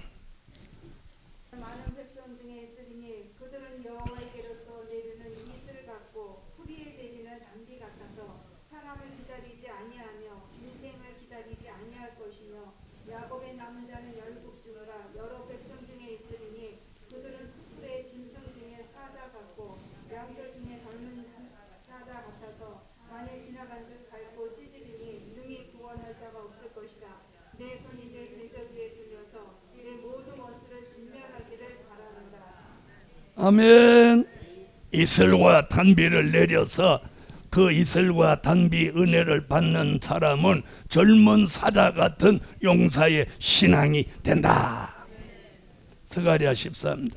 많은 백성 중에 있으리니 그들은 여호와에게로서 내리는 이슬 같고 풀이에 내리는 단비 같아서 사람을 기다리지 아니하며 인생을 기다리지 아니할 것이며 야곱의 남은 자는 열국 중으로 여러 백성 중에 있으리니 그들은 숯불의 짐승 중에 사자 같고 양털 중에 젊은 사자 같아서 만일 지나간 듯 밟고 찢으리니 능히 구원할 자가 없을 것이다. 내 손이 내 대적 위에 들려서 내 모든 원수를 진멸하기를 바라는다. 아멘. 이슬과 단비를 내려서 그 이슬과 단비 은혜를 받는 사람은 젊은 사자 같은 용사의 신앙이 된다. 스가랴 13장.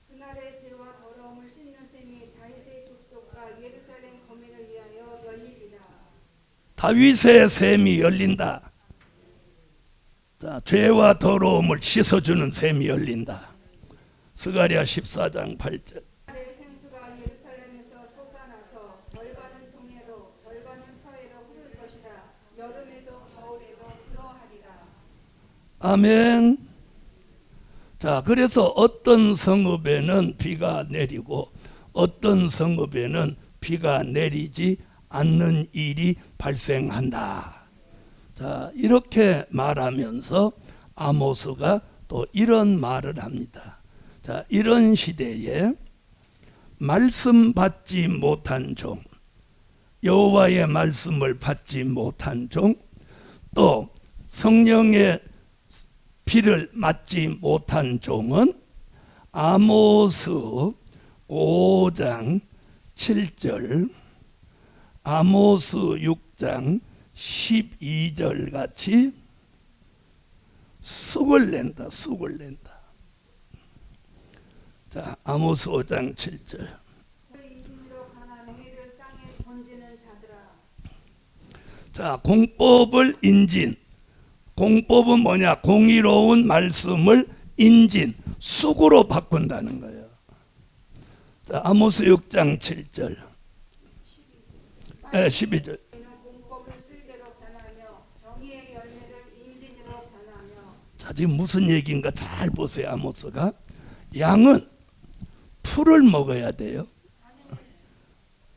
그날의 죄와 더러움을 씻는 셈이 다윗의 족속과 예루살렘 거민을 위하여 열리리라. 다윗의 셈이 열린다. 자, 죄와 더러움을 씻어주는 셈이 열린다. 스가랴 14장 8절. 그날의 생수가 예루살렘에서 솟아나서 절반은 동해로 절반은 서해로 흐를 것이라. 여름에도 겨울에도 그러하리라. 아멘. 자, 그래서 어떤 성읍에는 비가 내리고 어떤 성읍에는 비가 내리지 않는 일이 발생한다. 자, 이렇게 말하면서 아모스가 또 이런 말을 합니다. 자, 이런 시대에 말씀 받지 못한 종, 여호와의 말씀을 받지 못한 종, 또 성령의 비를 맞지 못한 종은 아모스 5장 7절, 아모스 6장 12절 같이 쑥을 낸다. 쑥을 낸다. 자, 아모스 5장 7절. 인신으로 관한 행위를 땅에 던지는 자들아. 자, 공법을 인진. 공법은 뭐냐? 공의로운 말씀을 인진, 쑥으로 바꾼다는 거예요. 자, 아모스 6장 7절. 12절. 공법을 쓸개로 변하며 정의의 열매를 인진으로 변하며. 자, 지금 무슨 얘기인가 잘 보세요. 아모스가 양은 풀을 먹어야 돼요.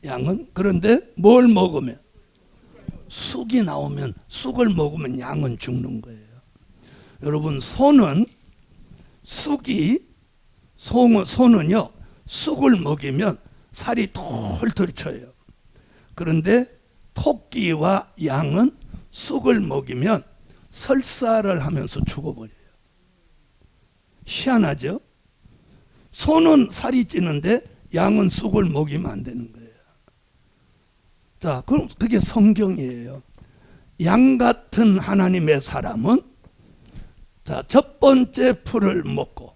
양은. 그런데 뭘 먹으면? 쑥이 나오면, 쑥을 먹으면 양은 죽는 거예요. 여러분, 소는요, 쑥을 먹이면 살이 털털 쳐요. 그런데 토끼와 양은 쑥을 먹이면 설사를 하면서 죽어버려요. 희한하죠? 소는 살이 찌는데 양은 쑥을 먹이면 안 되는 거예요. 자, 그럼 그게 성경이에요. 양 같은 하나님의 사람은 자, 첫 번째 풀을 먹고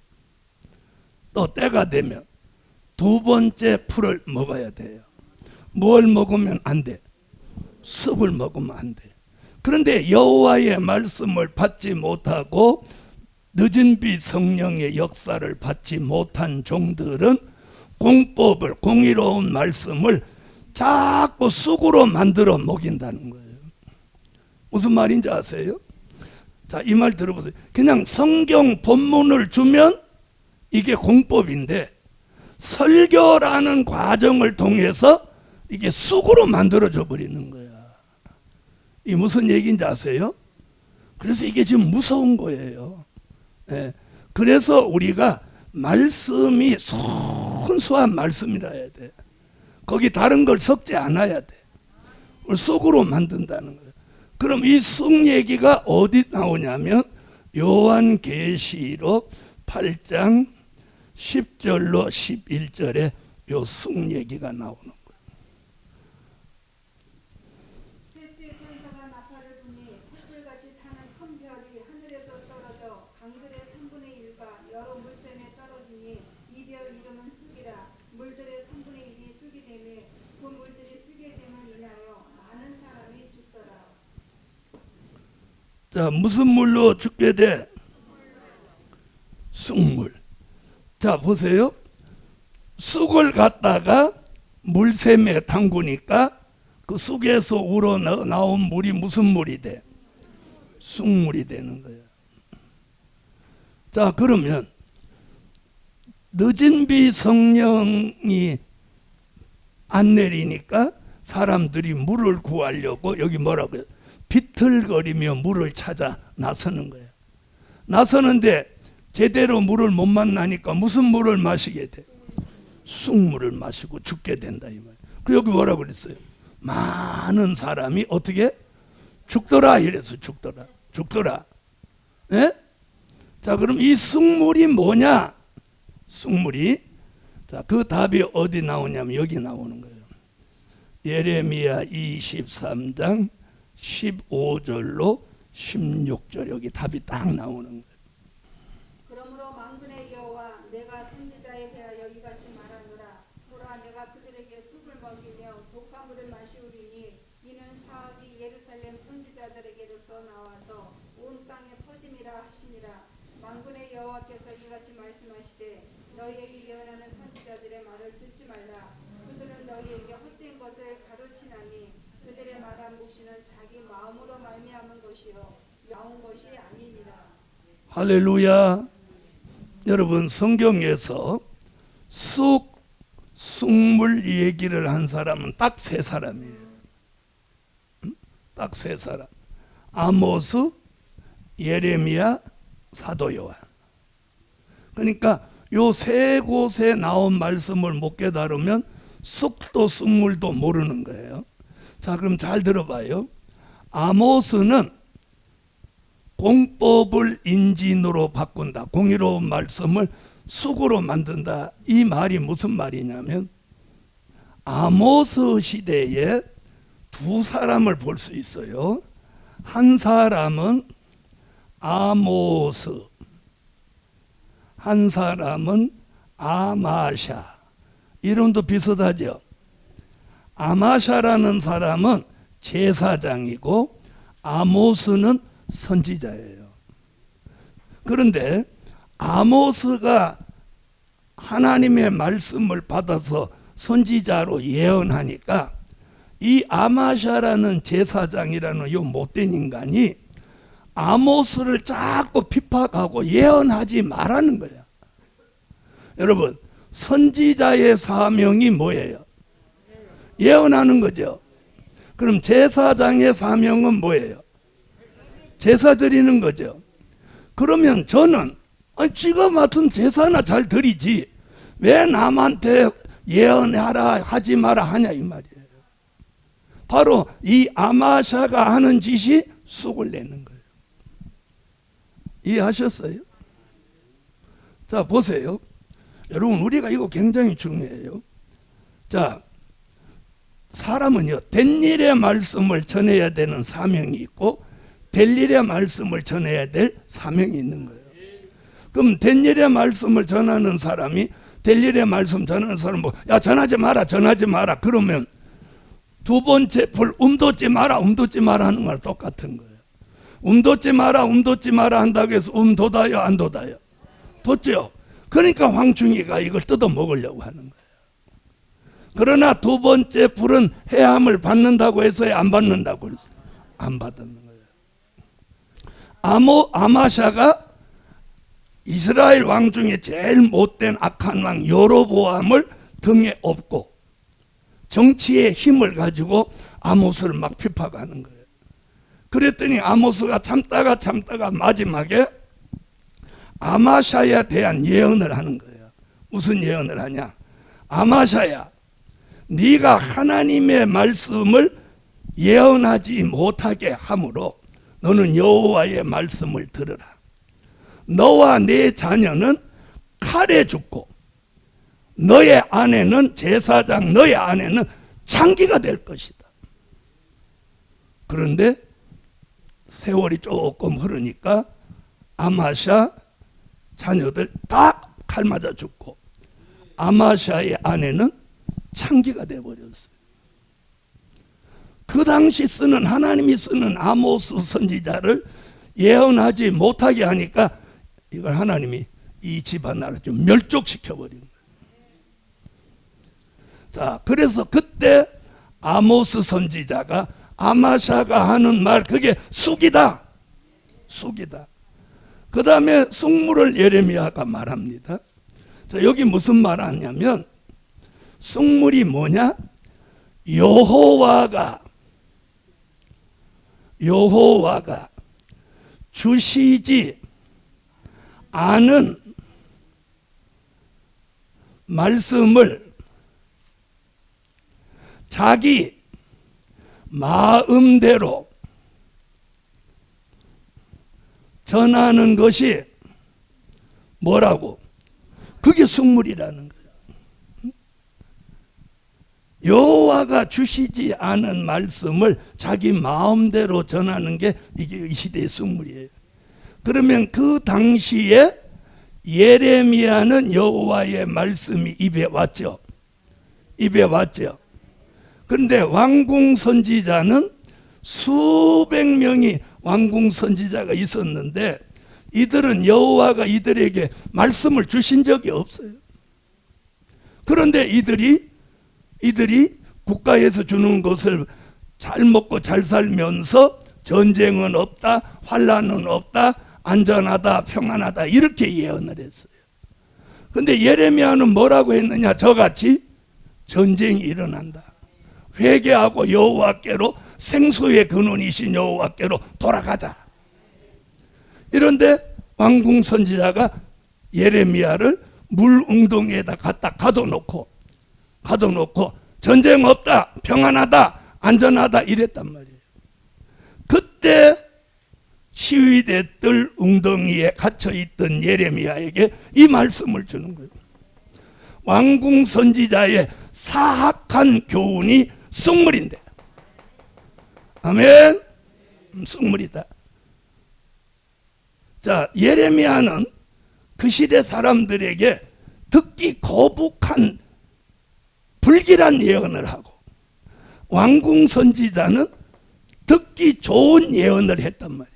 또 때가 되면 두 번째 풀을 먹어야 돼요. 뭘 먹으면 안 돼? 쑥을 먹으면 안 돼. 그런데 여호와의 말씀을 받지 못하고 늦은 비 성령의 역사를 받지 못한 종들은 공법을, 공의로운 말씀을 자꾸 쑥으로 만들어 먹인다는 거예요. 무슨 말인지 아세요? 자, 이 말 들어보세요. 그냥 성경 본문을 주면 이게 공법인데 설교라는 과정을 통해서 이게 쑥으로 만들어져 버리는 거야. 이 무슨 얘기인지 아세요? 그래서 이게 지금 무서운 거예요. 예. 그래서 우리가 말씀이 순수한 말씀이라 해야 돼. 거기 다른 걸 섞지 않아야 돼. 쑥으로 만든다는 거예요. 그럼 이 쑥 얘기가 어디 나오냐면 요한계시록 8장 10절로 11절에 요 쑥 얘기가 나오는 거예요. 셋째 천사가 나팔을 부니 횃불같이 타는 큰 별이 하늘에서 떨어져 강들의 3분의 1과 여러 물샘에 떨어지니 이 별 이름은 쑥이라. 물들의 3분의 1이 쑥이 되매 그 물들이 쓰게 됨을 인하여 많은 사람이 죽더라. 자, 무슨 물로 죽게 돼? 쑥물. 자, 보세요. 쑥을 갖다가 물샘에 담그니까 그 쑥에서 우러나온 물이 무슨 물이 돼? 쑥물이 되는 거예요. 자, 그러면 늦은 비 성령이 안 내리니까 사람들이 물을 구하려고 여기 뭐라고 해요? 비틀거리며 물을 찾아 나서는 거예요. 나서는데 제대로 물을 못 만나니까 무슨 물을 마시게 돼? 쑥물을 마시고 죽게 된다 이 말이에요. 그 여기 뭐라고 그랬어요? 많은 사람이 어떻게? 죽더라 이래서 죽더라. 예? 자, 그럼 이 쑥물이 뭐냐? 쑥물이, 자, 그 답이 어디 나오냐면 여기 나오는 거예요. 예레미야 23장 15절로 16절 여기 답이 딱 나오는 거예요. 그러므로 만군의 여호와 내가 선지자에 대하여 이같이 말하노라. 보라, 내가 그들에게 쑥을 먹이며 독화물을 마시우리니 이는 사업이 예루살렘 선지자들에게로서 나와서 온 땅에 퍼짐이라 하시니라. 만군의 여호와께서 이같이 말씀하시되 너희에게 예언하는 선지자들의 말을 듣지 말라. 그들은 너희에게 헛된 것을 가르치나니 그들의 말한 묵시는 자기 마음으로 말미암은 것이요 나온 것이 아니니라. 할렐루야. 여러분, 성경에서 쑥물 얘기를 한 사람은 딱 세 사람이에요. 딱 세 사람. 아모스, 예레미야, 사도 요한. 그러니까 요 세 곳에 나온 말씀을 못 깨달으면 쑥도 쑥물도 모르는 거예요. 자, 그럼 잘 들어봐요. 아모스는 공법을 인진으로 바꾼다. 공의로운 말씀을 쑥으로 만든다. 이 말이 무슨 말이냐면 아모스 시대에 두 사람을 볼 수 있어요. 한 사람은 아모스, 한 사람은 아마샤. 이름도 비슷하죠. 아마샤라는 사람은 제사장이고 아모스는 선지자예요. 그런데 아모스가 하나님의 말씀을 받아서 선지자로 예언하니까 이 아마샤라는 제사장이라는 요 못된 인간이 아모스를 자꾸 핍박하고 예언하지 말라는 거야. 여러분, 선지자의 사명이 뭐예요? 예언하는 거죠. 그럼 제사장의 사명은 뭐예요? 제사 드리는 거죠. 그러면 저는 지가 맡은 제사나 잘 드리지 왜 남한테 예언하라 하지 마라 하냐 이 말이에요. 바로 이 아마샤가 하는 짓이 쑥을 내는 거예요. 이해하셨어요? 자, 보세요. 여러분, 우리가 이거 굉장히 중요해요. 자, 사람은요, 된 일의 말씀을 전해야 되는 사명이 있고 될 일의 말씀을 전해야 될 사명이 있는 거예요. 그럼 된 일의 말씀을 전하는 사람이 될 일의 말씀 전하는 사람 뭐, 야, 전하지 마라 그러면 두 번째 불 돋지 마라 하는 거랑 똑같은 거예요. 돋지 마라 한다고 해서 돋아요 안 돋아요? 돋죠. 그러니까 황충이가 이걸 뜯어 먹으려고 하는 거예요. 그러나 두 번째 불은 해함을 받는다고 해서 안 받는다고 그랬어요. 안 받는 거예요. 아마샤가 이스라엘 왕 중에 제일 못된 악한 왕 여로보암을 등에 업고 정치의 힘을 가지고 아모스를 막 핍박하는 거예요. 그랬더니 아모스가 참다가 마지막에 아마샤에 대한 예언을 하는 거예요. 무슨 예언을 하냐? 아마샤야, 네가 하나님의 말씀을 예언하지 못하게 함으로 너는 여호와의 말씀을 들으라. 너와 네 자녀는 칼에 죽고 너의 아내는 제사장, 너의 아내는 창기가 될 것이다. 그런데 세월이 조금 흐르니까 아마샤 자녀들 다 칼 맞아 죽고 아마샤의 아내는 창기가 되어버렸어요. 그 당시 쓰는 하나님이 쓰는 아모스 선지자를 예언하지 못하게 하니까 이걸 하나님이 이 집안을 좀 멸족시켜버린 거예요. 자, 그래서 그때 아모스 선지자가 아마샤가 하는 말 그게 쑥이다. 그 다음에 쑥물을 예레미야가 말합니다. 자, 여기 무슨 말 하냐면 쑥물이 뭐냐? 여호와가 주시지 않은 말씀을 자기 마음대로 전하는 것이 뭐라고? 그게 숙물이라는 거예요. 여호와가 주시지 않은 말씀을 자기 마음대로 전하는 게 이게 이 시대의 숙물이에요. 그러면 그 당시에 예레미야는 여호와의 말씀이 입에 왔죠. 입에 왔죠. 그런데 왕궁 선지자는 수백 명이 왕궁 선지자가 있었는데 이들은 여호와가 이들에게 말씀을 주신 적이 없어요. 그런데 이들이 국가에서 주는 것을 잘 먹고 잘 살면서 전쟁은 없다, 환란은 없다, 안전하다, 평안하다 이렇게 예언을 했어요. 그런데 예레미야는 뭐라고 했느냐? 저같이 전쟁이 일어난다. 회개하고 여호와께로, 생수의 근원이신 여호와께로 돌아가자. 이런데 왕궁 선지자가 예레미야를 물 웅덩이에다 갖다 가둬놓고 전쟁 없다, 평안하다, 안전하다 이랬단 말이에요. 그때 시위대 뜰 웅덩이에 갇혀있던 예레미야에게 이 말씀을 주는 거예요. 왕궁 선지자의 사악한 교훈이 숙물인데, 아멘. 숙물이다. 자, 예레미야는 그 시대 사람들에게 듣기 거북한 불길한 예언을 하고, 왕궁 선지자는 듣기 좋은 예언을 했단 말이에요.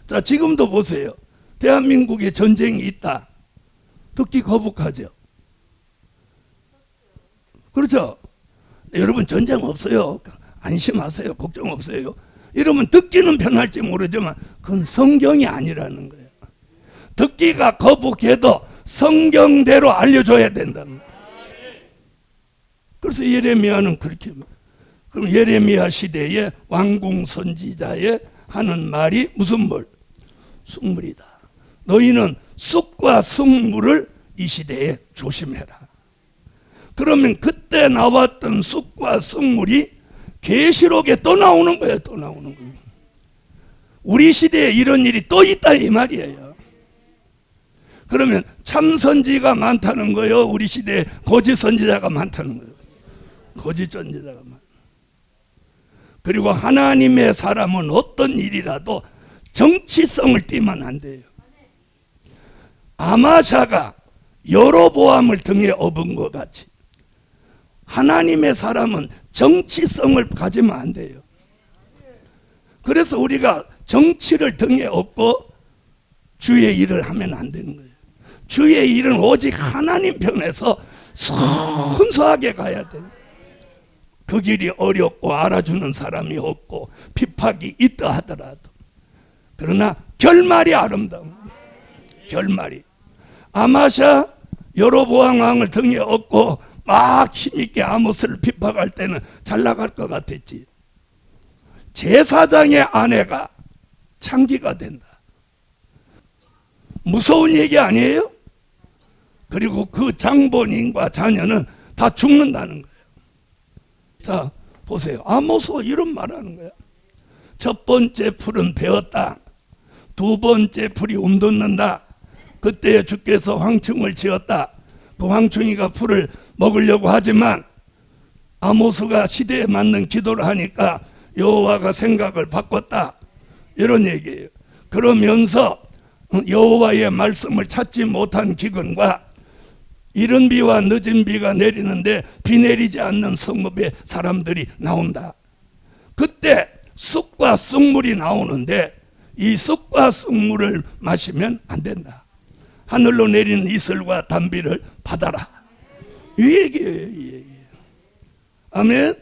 자, 지금도 보세요. 대한민국에 전쟁이 있다. 듣기 거북하죠. 그렇죠? 여러분, 전쟁 없어요. 안심하세요. 걱정 없어요. 이러면 듣기는 편할지 모르지만 그건 성경이 아니라는 거예요. 듣기가 거북해도 성경대로 알려줘야 된다는 거예요. 그래서 예레미야는 그렇게, 그럼 예레미야 시대에 왕궁 선지자의 하는 말이 무슨 말? 숙물이다. 너희는 쑥과 숙물을 이 시대에 조심해라. 그러면 그때 나왔던 쑥과 숙물이 계시록에 또 나오는 거예요. 또 나오는 거예요. 우리 시대에 이런 일이 또 있다 이 말이에요. 그러면 참 선지가 많다는 거예요? 우리 시대에 거짓 선지자가 많다는 거예요? 거짓 선지자가 많아요. 그리고 하나님의 사람은 어떤 일이라도 정치성을 띠면 안 돼요. 아마샤가 여로보암을 등에 업은 것 같이 하나님의 사람은 정치성을 가지면 안 돼요. 그래서 우리가 정치를 등에 업고 주의 일을 하면 안 되는 거예요. 주의 일은 오직 하나님 편에서 순수하게 가야 돼요. 그 길이 어렵고 알아주는 사람이 없고 핍박이 있다 하더라도, 그러나 결말이 아름다운 결말이. 아마샤 여로보암 왕을 등에 업고 막 힘있게 아모스를 핍박할 때는 잘 나갈 것 같았지. 제사장의 아내가 창기가 된다. 무서운 얘기 아니에요? 그리고 그 장본인과 자녀는 다 죽는다는 거예요. 자, 보세요. 아모스가 이런 말하는 거야. 첫 번째 풀은 베었다. 두 번째 풀이 움돋는다. 그때 주께서 황충을 지었다. 그 황충이가 풀을 먹으려고 하지만 아모스가 시대에 맞는 기도를 하니까 여호와가 생각을 바꿨다. 이런 얘기예요. 그러면서 여호와의 말씀을 찾지 못한 기근과 이른 비와 늦은 비가 내리는데 비 내리지 않는 성읍에 사람들이 나온다. 그때 쑥과 쑥물이 나오는데 이 쑥과 쑥물을 마시면 안 된다. 하늘로 내리는 이슬과 단비를 받아라. 이 얘기예요. 이 얘기예요. 아멘.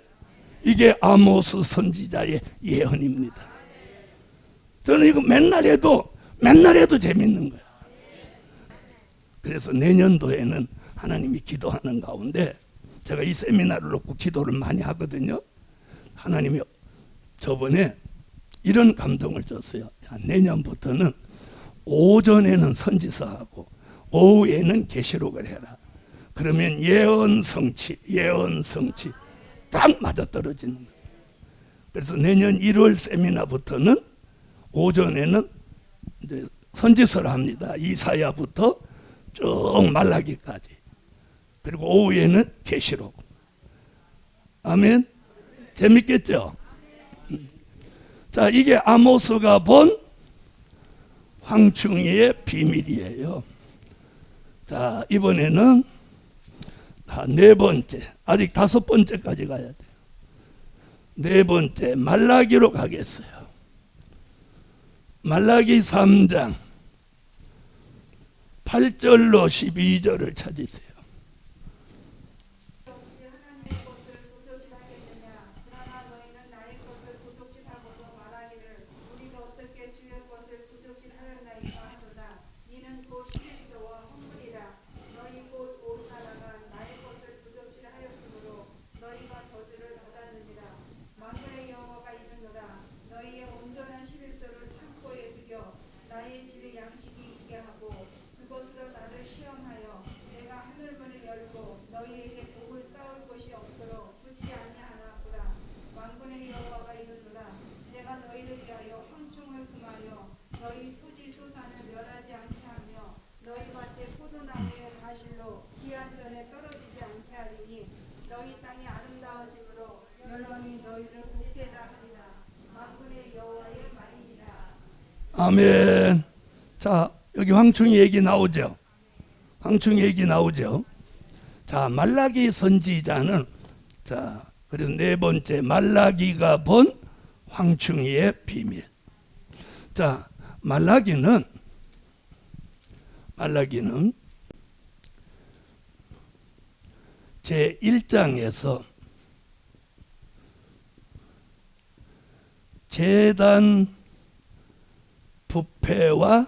이게 아모스 선지자의 예언입니다. 저는 이거 맨날 해도 재밌는 거야. 그래서 내년도에는 하나님이 기도하는 가운데, 제가 이 세미나를 놓고 기도를 많이 하거든요. 하나님이 저번에 이런 감동을 줬어요. 야, 내년부터는 오전에는 선지서하고 오후에는 계시록을 해라. 그러면 예언 성취 딱 맞아떨어지는 거예요. 그래서 내년 1월 세미나부터는 오전에는 이제 선지서를 합니다. 이사야부터 쭉 말라기까지. 그리고 오후에는 계시록. 아멘. 재밌겠죠? 자, 이게 아모스가 본 황충이의 비밀이에요. 자, 이번에는 네 번째, 아직 다섯 번째까지 가야 돼요. 네 번째, 말라기로 가겠어요. 말라기 3장 8절로 12절을 찾으세요. 혹시 하나님의 것을 도적질하겠느냐? 그러나 너희는 나의 것을 도적질하고도 말하기를 우리가 어떻게 주의 것을 도적질하였나이까 하도다. 이는 곧 11조와 헌물이라. 너희 곧 온 나라가 나의 것을 도적질하였으므로 너희가 저주를 받았느니라. 만군의 여호와가 이르노라. 너희의 온전한 11조를 창고에 두겨 나의 집에 양식이 있게 하고 그것으로 나를 시험하여 내가 하늘문을 열고 너희에게 복을 쌓을 곳이 없도록 붙지 아니하나보다. 만군의 여호와가 이르노라. 내가 너희를 위하여 황충을 금하여 너희 토지 소산을 멸하지 않게 하며 너희 밭에 포도나무의 가실로 기한 전에 떨어지지 않게 하리니 너희 땅이 아름다워짐으로 영원히 너희를 복되다 하리라. 만군의 여호와의 말이니라. 아멘. 자, 여기 황충이 얘기 나오죠. 황충이 얘기 나오죠. 자, 말라기 선지자는, 자, 그리고 네 번째, 말라기가 본 황충이의 비밀. 자, 말라기는 제 1장에서 제단 부패와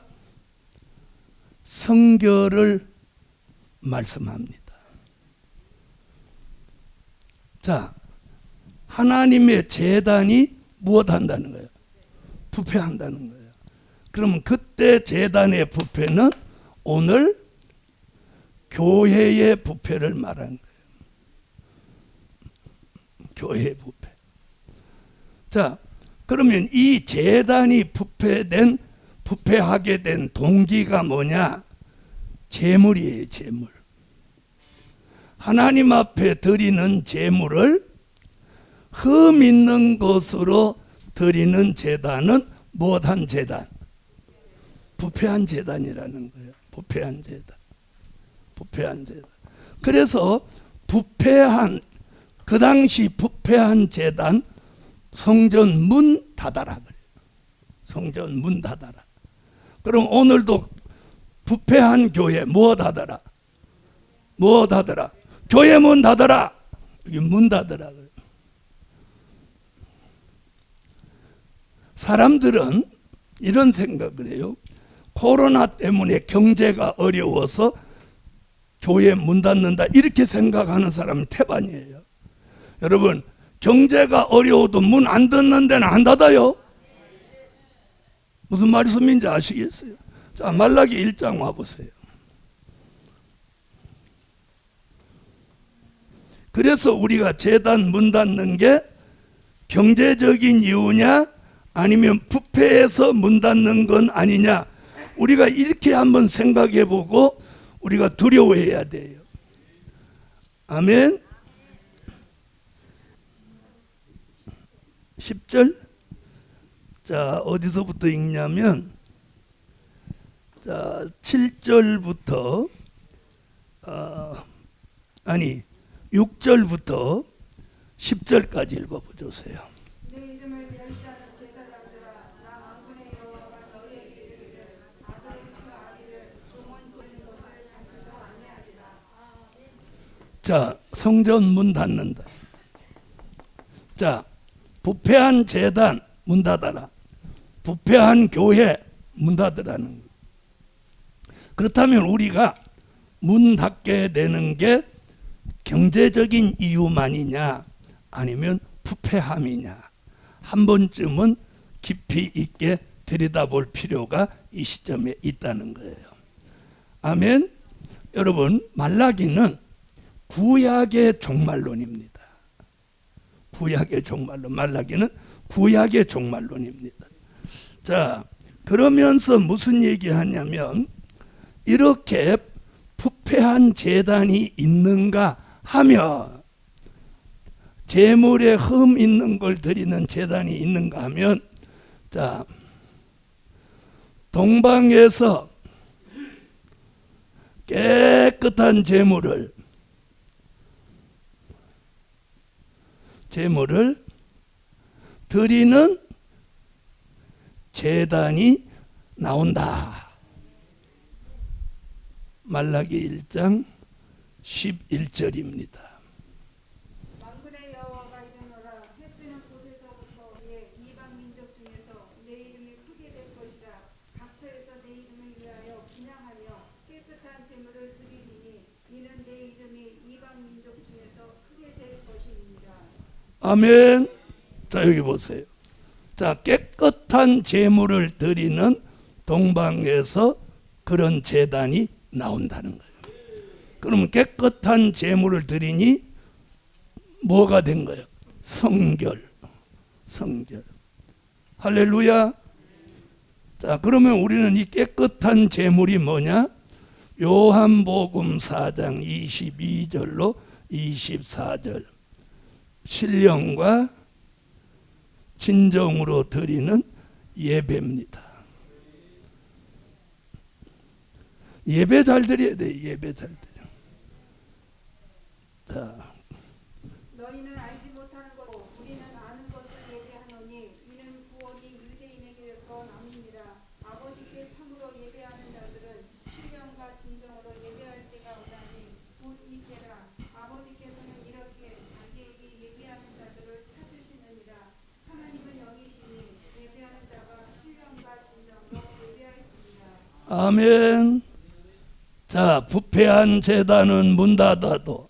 성결을 말씀합니다. 자, 하나님의 제단이 무엇한다는 거예요? 부패한다는 거예요. 그러면 그때 제단의 부패는 오늘 교회의 부패를 말하는 거예요. 교회의 부패. 자, 그러면 이 제단이 부패하게 된 동기가 뭐냐? 제물이에요, 제물. 하나님 앞에 드리는 제물을 흠 있는 것으로 드리는 제단은 무엇한 제단? 부패한 제단이라는 거예요. 부패한 제단. 그래서 그 당시 부패한 제단, 성전 문 닫아라 그래요. 성전 문 닫아라. 그럼 오늘도 부패한 교회 뭐 닫아라? 교회 문 닫아라. 여기 문 닫아라 그래요. 사람들은 이런 생각을 해요. 코로나 때문에 경제가 어려워서 교회 문 닫는다 이렇게 생각하는 사람은 태반이에요. 여러분, 경제가 어려워도 문 안 닫는 데는 안 닫아요. 무슨 말씀인지 아시겠어요? 자, 말라기 1장 와보세요. 그래서 우리가 제단 문 닫는 게 경제적인 이유냐 아니면 부패해서 문 닫는 건 아니냐, 우리가 이렇게 한번 생각해 보고 우리가 두려워해야 돼요. 아멘. 10절. 자, 어디서부터 읽냐면, 자, 7절부터 6절부터 10절까지 읽어보세요. 내 이름을 멸시하는 제사장들아, 나 만군의 여호와가 너희에게 이르기를 아들의 그 아기를 종원 보는 것을 잠시도 아니하리라. 자, 성전 문 닫는다. 자, 부패한 제단 문 닫아라. 부패한 교회 문 닫으라는 거예요. 그렇다면 우리가 문 닫게 되는 게 경제적인 이유만이냐 아니면 부패함이냐 한 번쯤은 깊이 있게 들여다볼 필요가 이 시점에 있다는 거예요. 아멘. 여러분, 말라기는 구약의 종말론입니다. 구약의 종말론. 말라기는 구약의 종말론입니다. 자, 그러면서 무슨 얘기하냐면 이렇게 부패한 제단이 있는가 하면, 재물에 흠 있는 걸 드리는 제단이 있는가 하면, 자, 동방에서 깨끗한 재물을 드리는 제단이 나온다. 말라기 1장 11절입니다. 만군의 여호와가 이르노라. 해 뜨는 곳에서부터 이방 민족 중에서 내 이름이 크게 될 것이라. 각처에서 내 이름을 위하여 기념하며 깨끗한 제물을 드리리니 이는 내 이름이 이방 민족 중에서 크게 될 것이니라. 아멘. 자, 여기 보세요. 자, 깨끗한 제물을 드리는 동방에서 그런 제단이 나온다는 거예요. 그러면 깨끗한 제물을 드리니 뭐가 된 거예요? 성결. 할렐루야. 자, 그러면 우리는 이 깨끗한 제물이 뭐냐? 요한복음 4장 22절로 24절. 신령과 진정으로 드리는 예배입니다. 예배 잘 드려야 돼. 예배 잘 드려. 자, 너희는 알지 못하는 것고 우리는 아는 것을 예배하노니 이는 구원이 유대인에게서 남으니라. 아버지께 참으로 예배하는 자들은 신령과 진정으로 예배할 때가 오나니 곧 이때라. 아버지께서는 이렇게 자기에게 예배하는 자들을 찾으시느니라. 하나님은 영이시니 예배하는 자가 신령과 진정으로 예배할지니라. 아멘. 자, 부패한 제단은 문 닫아도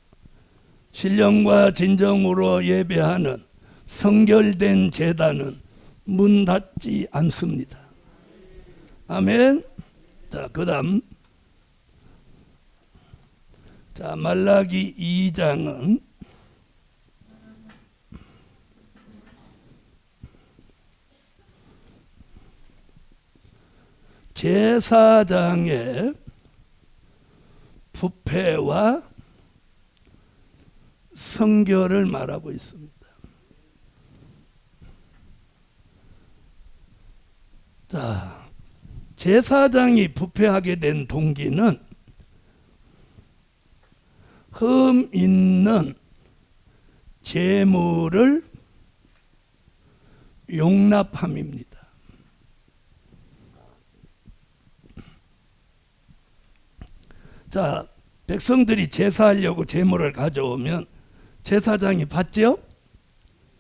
신령과 진정으로 예배하는 성결된 제단은 문 닫지 않습니다. 아멘. 자, 그다음, 자, 말라기 2장은 제사장의 부패와 성결을 말하고 있습니다. 자, 제사장이 부패하게 된 동기는 흠 있는 재물을 용납함입니다. 자, 백성들이 제사하려고 제물을 가져오면 제사장이 받죠?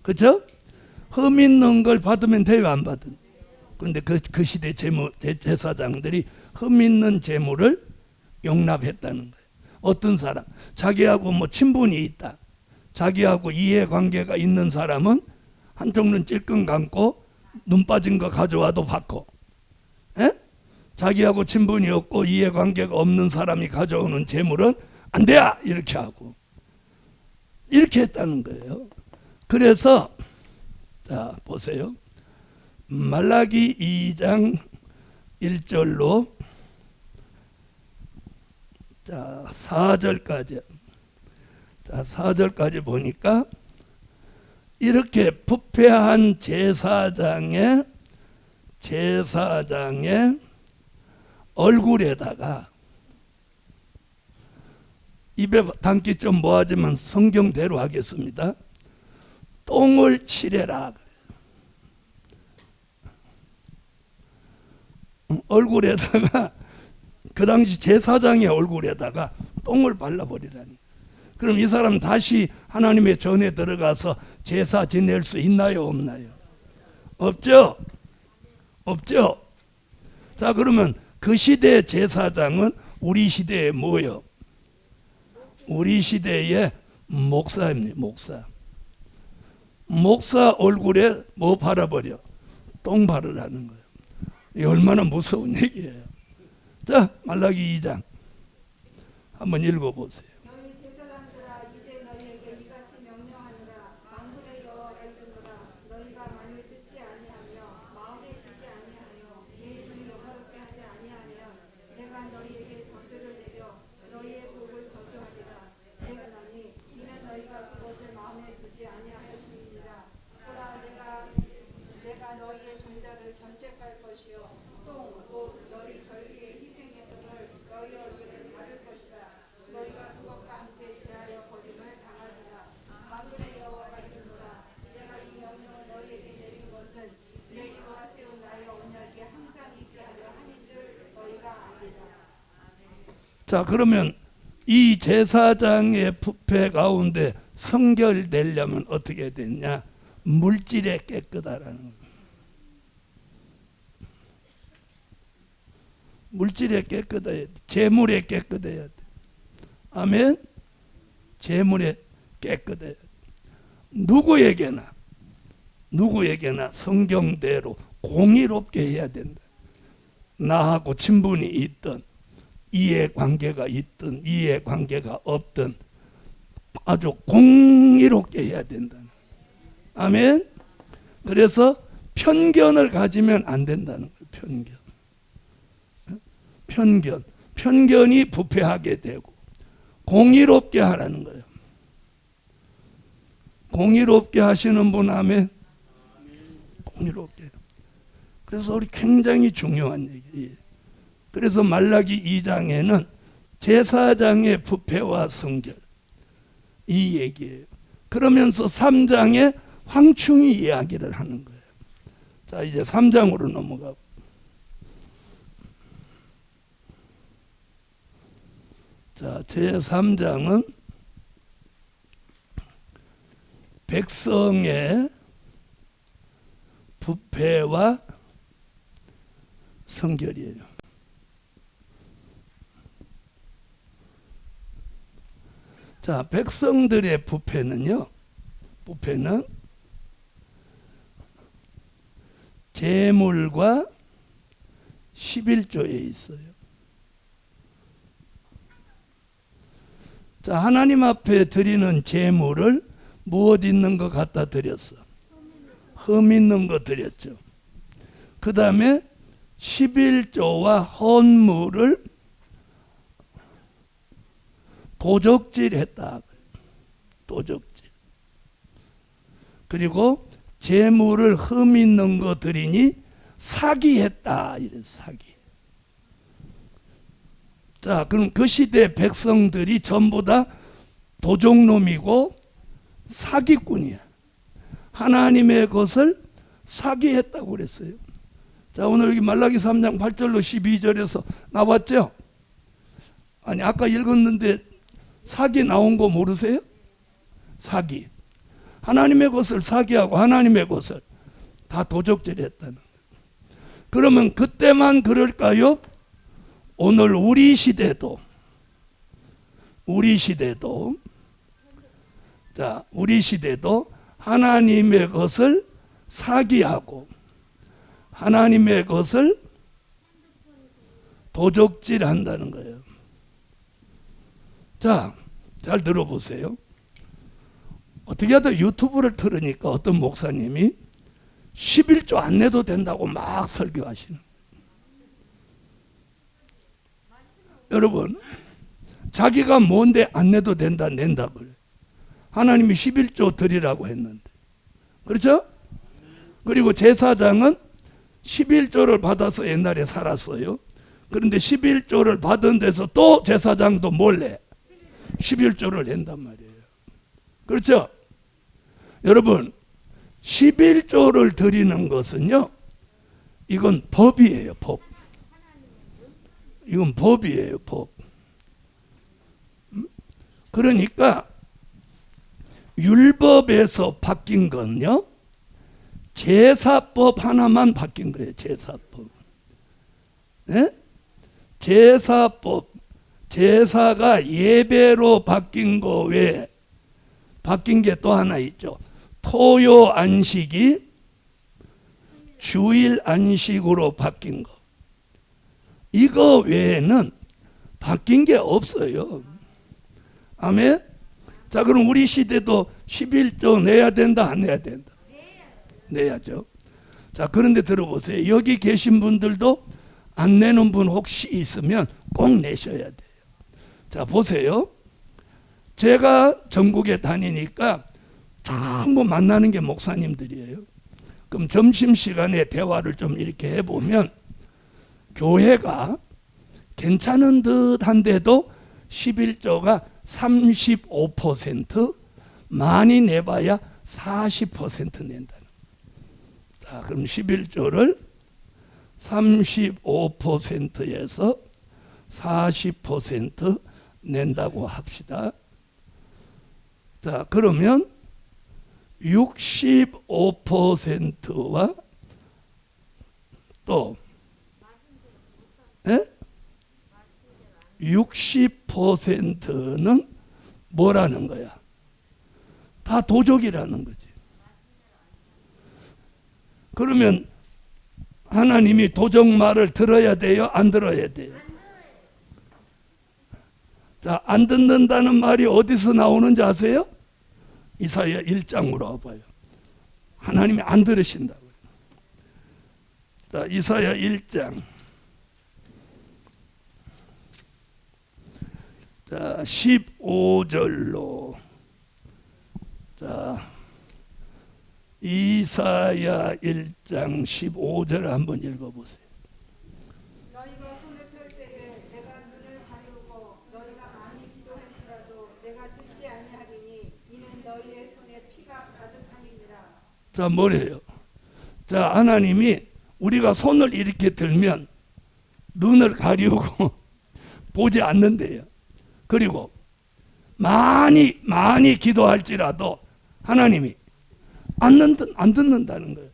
그렇죠? 흠 있는 걸 받으면 돼요, 안 받은? 그런데 그 시대 제사장들이 흠 있는 제물을 용납했다는 거예요. 어떤 사람, 자기하고 뭐 친분이 있다, 자기하고 이해관계가 있는 사람은 한쪽 눈 찔끔 감고 눈 빠진 거 가져와도 받고, 에? 자기하고 친분이 없고 이해관계가 없는 사람이 가져오는 재물은 안 돼야 이렇게 하고, 이렇게 했다는 거예요. 그래서 자, 보세요. 말라기 2장 1절로 자, 4절까지. 자, 4절까지 보니까 이렇게 부패한 제사장의 얼굴에다가, 입에 담기 좀 뭐하지만 성경대로 하겠습니다. 똥을 칠해라. 얼굴에다가, 그 당시 제사장의 얼굴에다가 똥을 발라버리라니. 그럼 이 사람 다시 하나님의 전에 들어가서 제사 지낼 수 있나요, 없나요? 없죠? 없죠? 자, 그러면 그 시대의 제사장은 우리 시대에 뭐요? 우리 시대의 목사입니다. 목사 얼굴에 뭐 바라버려? 똥 바르라는 거예요. 이 얼마나 무서운 얘기예요. 자, 말라기 2장 한번 읽어보세요. 너희 제사장들아 이제 너희에게 이같이 명령하노라. 만군의 여호와가 이르노라. 너희가 만일 듣지 아니하며 마음에 두지 아니하여 내 이름을 영화롭게 하지 아니하면 내가 너희에게 저주를 내려 너희의 복을 저주하리라. 내가 나니 이는 너희가 그것을 마음에 두지 아니하였음이니라. 보라 내가 너희의 종자를 견책할 것이요 곧 너희 절기의 희생제물을 너희 얼굴에 바를 것이다. 너희가 그것과 함께 제하여 버림을 당하리라. 만군의 여호와가 이르노라. 내가 이 명령을 너희에게 내린 것은 내 여호와 세운 나의 언약이 항상 있게 하려 함인 줄 너희가 아리라. 자, 그러면 이 제사장의 부패 가운데 성결되려면 어떻게 됐냐? 물질에 깨끗하라는 거예요. 물질에 깨끗해야 돼. 재물에 깨끗해야 돼. 아멘. 재물에 깨끗해야 돼. 누구에게나 성경대로 공의롭게 해야 된다. 나하고 친분이 있든 이해관계가 있든 이해관계가 없든 아주 공의롭게 해야 된다. 아멘. 그래서 편견을 가지면 안 된다는 거예요. 편견이 부패하게 되고 공의롭게 하라는 거예요. 공의롭게 하시는 분 하면 공의롭게. 그래서 우리 굉장히 중요한 얘기예요. 그래서 말라기 2장에는 제사장의 부패와 성결 이 얘기예요. 그러면서 3장에 황충이 이야기를 하는 거예요. 자, 이제 3장으로 넘어가고. 자, 제3장은 백성의 부패와 성결이에요. 자, 백성들의 부패는 재물과 11조에 있어요. 자, 하나님 앞에 드리는 재물을 무엇 있는 거 갖다 드렸어? 흠 있는 거 드렸죠. 그 다음에 11조와 헌물을 도적질했다. 도적질. 그리고 재물을 흠 있는 거 드리니 사기했다. 이래 사기. 자, 그럼 그 시대 백성들이 전부 다 도적놈이고 사기꾼이야. 하나님의 것을 사기했다고 그랬어요. 자, 오늘 여기 말라기 3장 8절로 12절에서 나왔죠? 아니, 아까 읽었는데 사기 나온 거 모르세요? 사기. 하나님의 것을 사기하고 하나님의 것을 다 도적질했다는 거예요. 그러면 그때만 그럴까요? 오늘 우리 시대도 하나님의 것을 사기하고 하나님의 것을 도적질한다는 거예요. 자, 잘 들어보세요. 어떻게 하다 유튜브를 틀으니까 어떤 목사님이 11조 안 내도 된다고 막 설교하시는 거예요. 여러분, 자기가 뭔데 안 내도 된다 낸다 그래. 하나님이 11조 드리라고 했는데. 그렇죠? 그리고 제사장은 11조를 받아서 옛날에 살았어요. 그런데 11조를 받은 데서 또 제사장도 몰래 11조를 낸단 말이에요. 그렇죠? 여러분, 11조를 드리는 것은요, 이건 법이에요, 법. 이건 법이에요, 법. 그러니까 율법에서 바뀐 건요, 제사법 하나만 바뀐 거예요. 제사법. 네? 제사법. 제사가 예배로 바뀐 거 외에 바뀐 게 또 하나 있죠. 토요 안식이 주일 안식으로 바뀐 거. 이거 외에는 바뀐 게 없어요. 아멘. 자, 그럼 우리 시대도 11조 내야 된다, 안 내야 된다? 내야죠. 자, 그런데 들어보세요. 여기 계신 분들도 안 내는 분 혹시 있으면 꼭 내셔야 돼요. 자, 보세요. 제가 전국에 다니니까 전부 만나는 게 목사님들이에요. 그럼 점심시간에 대화를 좀 이렇게 해보면 교회가 괜찮은 듯 한데도 11조가 35%, 많이 내봐야 40% 낸다는. 자, 그럼 11조를 35%에서 40% 낸다고 합시다. 자, 그러면 65%와 또 60%는 뭐라는 거야? 다 도적이라는 거지. 그러면 하나님이 도적 말을 들어야 돼요? 안 들어야 돼요? 자, 안 듣는다는 말이 어디서 나오는지 아세요? 이사야 1장으로 와봐요. 하나님이 안 들으신다고요. 자, 이사야 1장. 자, 15절로. 자, 이사야 1장 15절 한번 읽어보세요. 너희가 손을 펼 때에 내가 눈을 가리우고 너희가 많이 기도할지라도 내가 듣지 아니하리니 이는 너희의 손에 피가 가득함이니라. 자, 뭐래요? 자, 하나님이 우리가 손을 이렇게 들면 눈을 가리우고 보지 않는데요. 그리고 많이 기도할지라도 하나님이 안 듣는다는 거예요.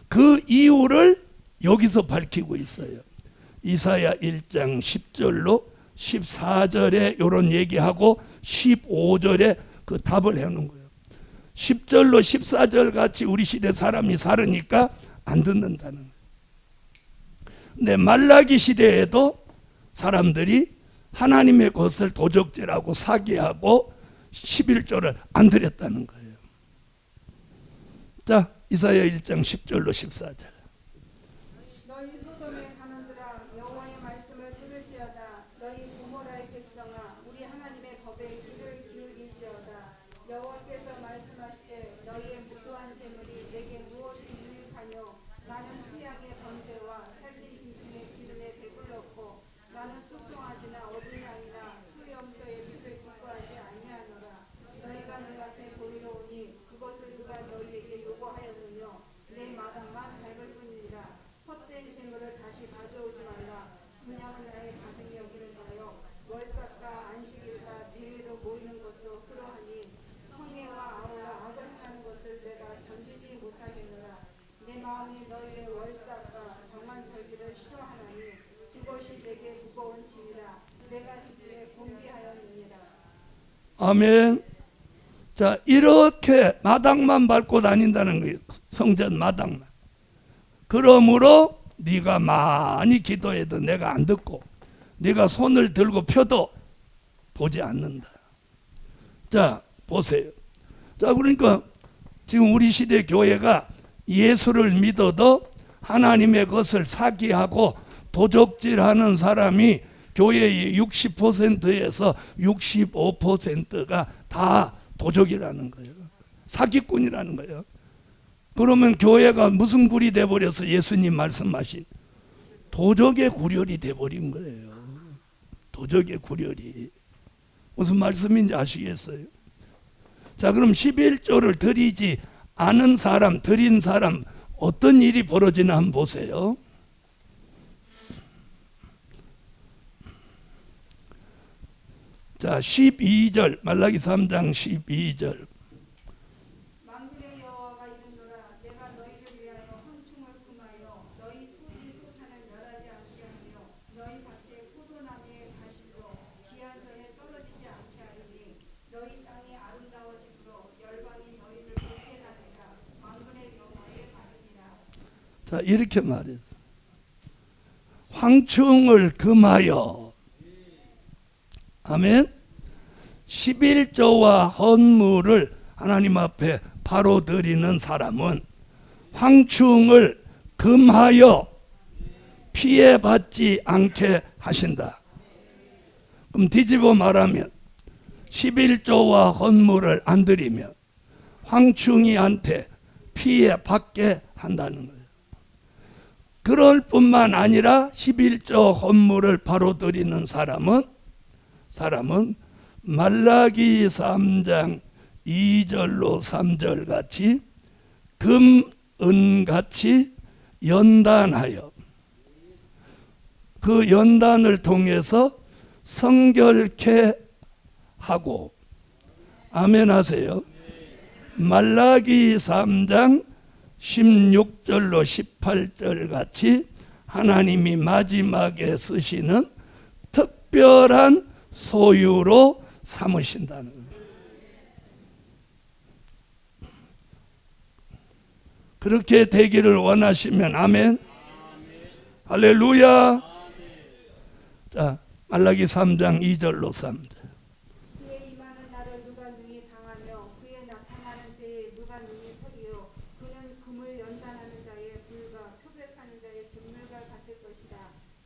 그 이유를 여기서 밝히고 있어요. 이사야 1장 10절로 14절에 이런 얘기하고 15절에 그 답을 해놓은 거예요. 10절로 14절 같이 우리 시대 사람이 살으니까 안 듣는다는 거예요. 근데 말라기 시대에도 사람들이 하나님의 것을 도적질하고 사기하고 11조를 안 드렸다는 거예요. 자, 이사야 1장 10절로 14절. 너희 소돔에 가는들아 여호와의 말씀을 들을지어다. 너희 고모라의 백성아 우리 하나님의 법에 귀를 기울일지어다. 여호와께서 말씀하시되 너희의 무수한 재물이 내게 무엇이 유익하뇨. 나는 수양의 번제와 살찐 짐승의 기름에 배불렀고 나는 숙성하지나 어린 양이나 수염소의 잎을 기뻐하지 아니하노라. 너희가 내 앞에 보이러오니 그것을 누가 너희에게 요구하였느뇨. 내 마당만 밟을 뿐이니라. 헛된 재물을 다시 가져오지 말라. 분양은 나의 가슴이 여기는 거요. 월삭과 안식일과 대회로 모이는 것도 그러하니 성례와 아우라 악을 행하는 것을 내가 견디지 못하겠노라. 내 마음이 너희의 월삭과 정한 절기를 싫어하나니 그것이 내게 무거운 짐이라. 내가 지기에 공비하였느니라. 아멘. 자, 이렇게 마당만 밟고 다닌다는 거예요. 성전 마당만. 그러므로 네가 많이 기도해도 내가 안 듣고 네가 손을 들고 펴도 보지 않는다. 자, 보세요. 자, 그러니까 지금 우리 시대 교회가 예수를 믿어도 하나님의 것을 사기하고 도적질하는 사람이 교회의 60%에서 65%가 다 도적이라는 거예요. 사기꾼이라는 거예요. 그러면 교회가 무슨 굴이 돼버려서 예수님 말씀하신 도적의 구렬이 돼버린 거예요. 도적의 구렬이. 무슨 말씀인지 아시겠어요? 자, 그럼 11조를 드리지 않은 사람, 드린 사람 어떤 일이 벌어지나 한번 보세요. 자, 12절, 말라기 3장 12절. 만군의 여호와가 이르노라. 내가 너희를 위하여 황충을 금하여 너희 토지 소산을 멸하지 않게 하며 너희 밭에 포도나무의 가시도 기한 전에 떨어지지 않게 하리니 너희 땅이 아름다워지므로 자, 이렇게 말해요. 황충을 금하여, 아멘. 11조와 헌물을 하나님 앞에 바로 드리는 사람은 황충을 금하여 피해받지 않게 하신다. 그럼 뒤집어 말하면 11조와 헌물을 안 드리면 황충이한테 피해받게 한다는 거예요. 그럴 뿐만 아니라 11조 헌물을 바로 드리는 사람은 말라기 3장 2절로 3절 같이 금, 은같이 연단하여 그 연단을 통해서 성결케 하고, 아멘 하세요. 말라기 3장 16절로 18절 같이 하나님이 마지막에 쓰시는 특별한 소유로 삼으신다는 거예요. 그렇게 되기를 원하시면 아멘. 할렐루야. 자, 말라기 3장 2절로 3절. 그의 임하는 날을 누가 능히 당하며 그의 나타나는 때에 누가 능히 서리요. 그는 금을 연단하는 자의 불과 표백하는 자의 잿물과 같을 것이다.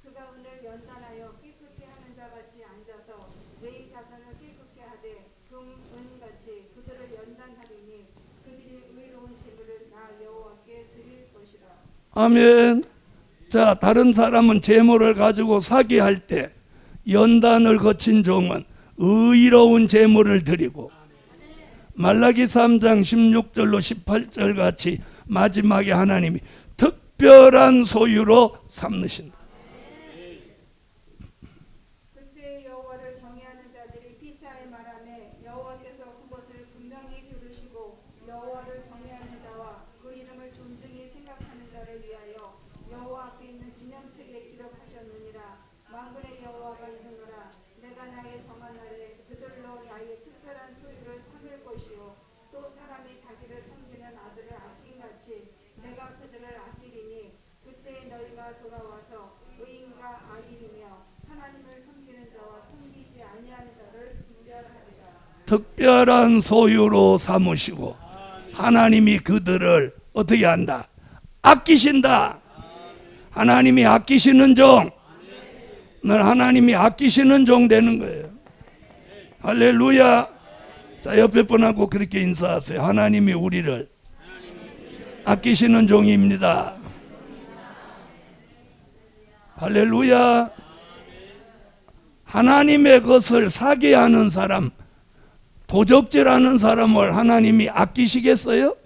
그가 은을 연단하여 깨끗게 하는 자같이 앉아서 내 자손을 깨끗게 하되 금, 은같이 그들을 연단하리니 그들이 의로운 제물을 나 여호와께 드릴 것이다. 아멘. 자, 다른 사람은 재물을 가지고 사기할 때 연단을 거친 종은 의로운 재물을 드리고, 말라기 3장 16절로 18절 같이 마지막에 하나님이 특별한 소유로 삼으신다. 그때 여호와를 경외하는 자들이 피차에 말하매 여호와께서 그것을 분명히 들으시고 여호와를 경외하는 자와 그 이름을 존중히 생각하는 자를 위하여 여호와 앞에 있는 기념책에 기록하셨느니라. 만군의 여호와가 이르노라. 내가 나의 정한 날에 그들로 나의 특별한 소유를 삼을 것이요 또 사람이 자기를 섬기는 아들을 아낀같이 내가 그들을 아끼리니 그때 너희가 돌아와서 의인과 악인이며 하나님을 섬기는 자와 섬기지 아니하는 자를 분별하리라. 특별한 소유로 삼으시고 하나님이 그들을 어떻게 한다? 아끼신다. 하나님이 아끼시는 종, 늘 하나님이 아끼시는 종 되는 거예요. 할렐루야. 자, 옆에 분하고 그렇게 인사하세요. 하나님이 우리를 아끼시는 종입니다. 할렐루야. 하나님의 것을 사기하는 사람, 도적질하는 사람을 하나님이 아끼시겠어요?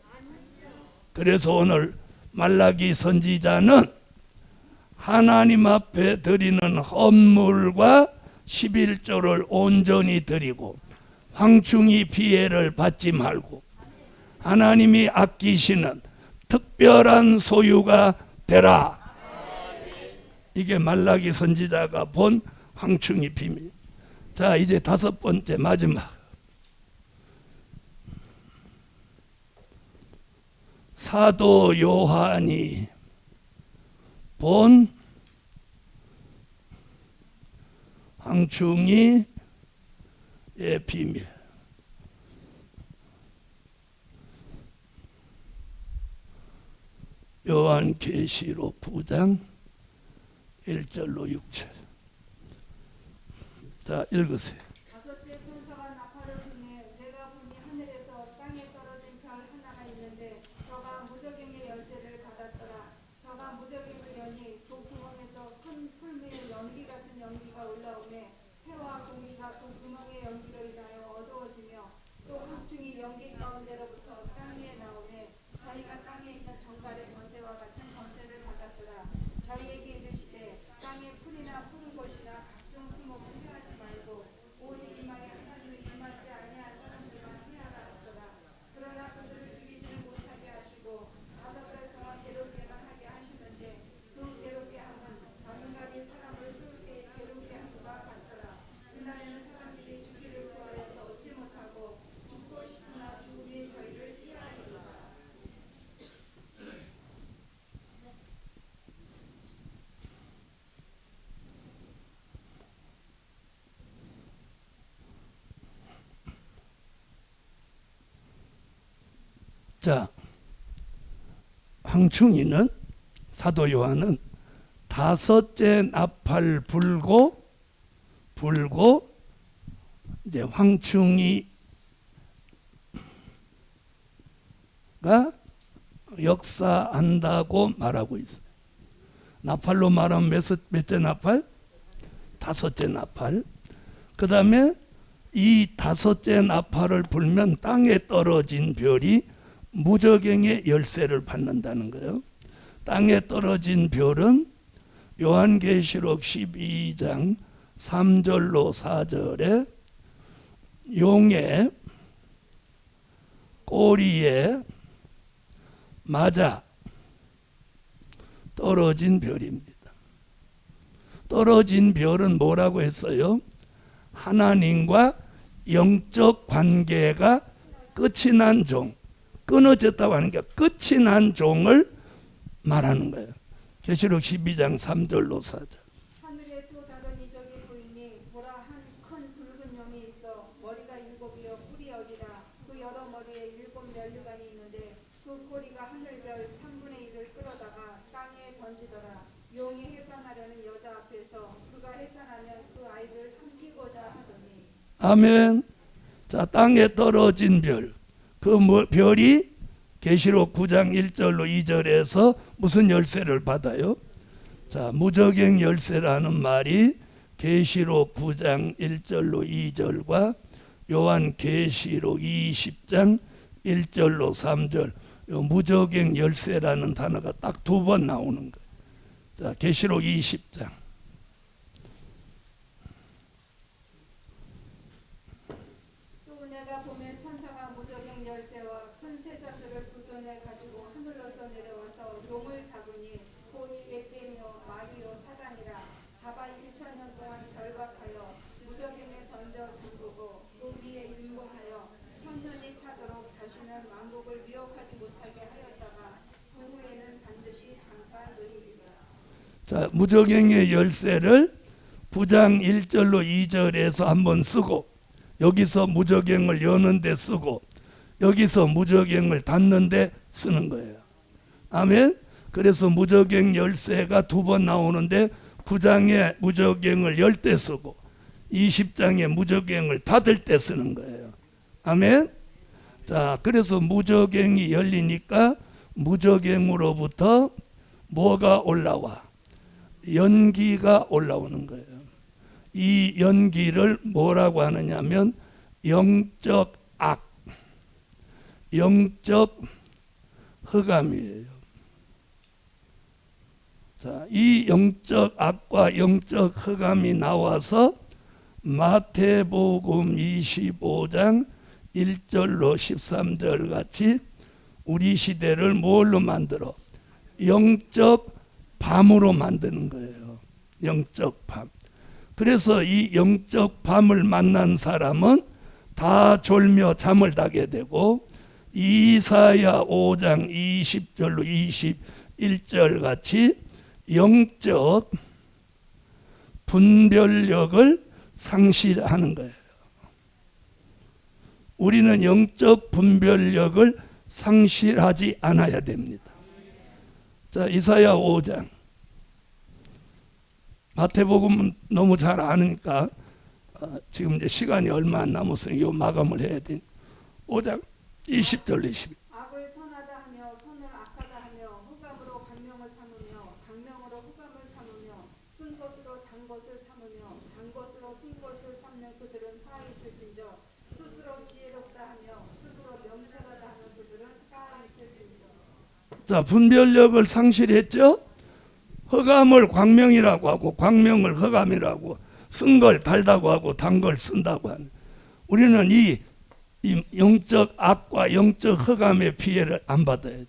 그래서 오늘 말라기 선지자는 하나님 앞에 드리는 헌물과 11조를 온전히 드리고 황충이 피해를 받지 말고 하나님이 아끼시는 특별한 소유가 되라. 이게 말라기 선지자가 본 황충이 비밀. 자, 이제 5번째 마지막. 사도 요한이 본 황충이의 비밀. 요한계시록 9장 1절로 6절. 자, 읽으세요. 다섯째 천사가 나팔을 부니 내가 보니 하늘에서 땅에 떨어진 별 하나가 있는데 저가 무저갱의 열쇠를 받았더라. 저가 무저갱을 여니 그 구멍에서 큰 풀무의 연기 같은 연기가 올라오매 해와 공기가 그 구멍의 연기로 인하여 어두워지며 또 황충이 연기 가운데로부터 땅 위에 나오매 저희가 땅에 있는 정갈의 권세와 같은 권세를 받았더라. 저희에게 이르시되 땅에 풀이나 푸른 것이나 각종 수목은 해하지 말고 오직 이마에 하나님이 임하지 아니한 사람들만 해하라 하시더라. 그러나 그들을 죽이지는 못하게 하시고 5달 동안 괴롭게만 하게 하시는데 그 괴롭게 함은 전갈이 사람을 쏠 때 괴롭게 함과 같더라. 그날에는 사람들이 죽기를 구하여도 얻지 못하고 죽고 싶으나 죽음이 저희를 피하리라. 자, 황충이는 사도 요한은 다섯째 나팔 불고 이제 황충이가 역사한다고 말하고 있어요. 나팔로 말하면 몇째 나팔? 다섯째 나팔. 그 다음에 이 다섯째 나팔을 불면 땅에 떨어진 별이 무저갱의 열쇠를 받는다는 거예요. 땅에 떨어진 별은 요한계시록 12장 3절로 4절에 용의 꼬리에 맞아 떨어진 별입니다. 떨어진 별은 뭐라고 했어요? 하나님과 영적 관계가 끝이 난 종, 끊어졌다고 하는 게 끝이 난 종을 말하는 거예요. 계시록 12장 3절로 4절. 하늘에 또 다른 이적이 보이니 보라 한 큰 붉은 용이 있어 머리가 7이요 뿔이 10이라 그 여러 머리에 7 면류관이 있는데 그 꼬리가 하늘별 3분의 1을 끌어다가 땅에 던지더라. 용이 해산하려는 여자 앞에서 그가 해산하면 그 아이를 삼키고자 하더니. 아멘. 자, 땅에 떨어진 별. 그 별이 계시록 9장 1절로 2절에서 무슨 열쇠를 받아요? 자, 무저갱 열쇠라는 말이 계시록 9장 1절로 2절과 요한 계시록 20장 1절로 3절, 요 무저갱 열쇠라는 단어가 딱 2번 나오는 거예요. 자, 계시록 20장. 또 내가 보면 천사가 무저갱 열쇠와 큰 쇠사슬을 두 손에 가지고 하늘로서 내려와서 용을 잡으니 곧 옛뱀이요 마귀요 사단이라 잡아 1,000년 동안 결박하여 무저갱에 던져 잠그고 그 위에 임봉하여 1000년이 차도록 다시는 왕국을 미혹하지 못하게 하였다가 그 후에는 반드시 잠깐 누리리라. 자, 무저갱의 열쇠를 9장 1절로 2절에서 한번 쓰고, 여기서 무저갱을 여는 데 쓰고, 여기서 무저갱을 닫는 데 쓰는 거예요. 아멘. 그래서 무저갱 열쇠가 2번 나오는데 9장에 무저갱을 열 때 쓰고 20장에 무저갱을 닫을 때 쓰는 거예요. 아멘. 자, 그래서 무저갱이 열리니까 무저갱으로부터 뭐가 올라와? 연기가 올라오는 거예요. 이 연기를 뭐라고 하느냐면 영적 악, 영적 흑암이에요. 자, 이 영적 악과 영적 흑암이 나와서 마태복음 25장 1절로 13절 같이 우리 시대를 뭘로 만들어? 영적 밤으로 만드는 거예요. 영적 밤. 그래서 이 영적 밤을 만난 사람은 다 졸며 잠을 자게 되고, 이사야 5장 20절로 21절 같이 영적 분별력을 상실하는 거예요. 우리는 영적 분별력을 상실하지 않아야 됩니다. 자, 이사야 5장. 마태복음은 너무 잘 아니까 지금 이제 시간이 얼마 안 남았으니 요 마감을 해야 되니 5장 20절 20. 악을 선하다 하며 선을 악하다 하며 흑암으로 광명을 삼으며 광명으로 흑암을 삼으며 쓴 것으로 단 것을 삼으며 단 것으로 쓴 것을 삼는 그들은 화 있을진저 스스로 지혜롭다 하며 스스로 명철하다 하는 그들은 화 있을진저. 자, 분별력을 상실했죠. 흑암을 광명이라고 하고 광명을 흑암이라고, 쓴 걸 달다고 하고 단 걸 쓴다고 하는. 우리는 이 영적 악과 영적 흑암의 피해를 안 받아야 돼.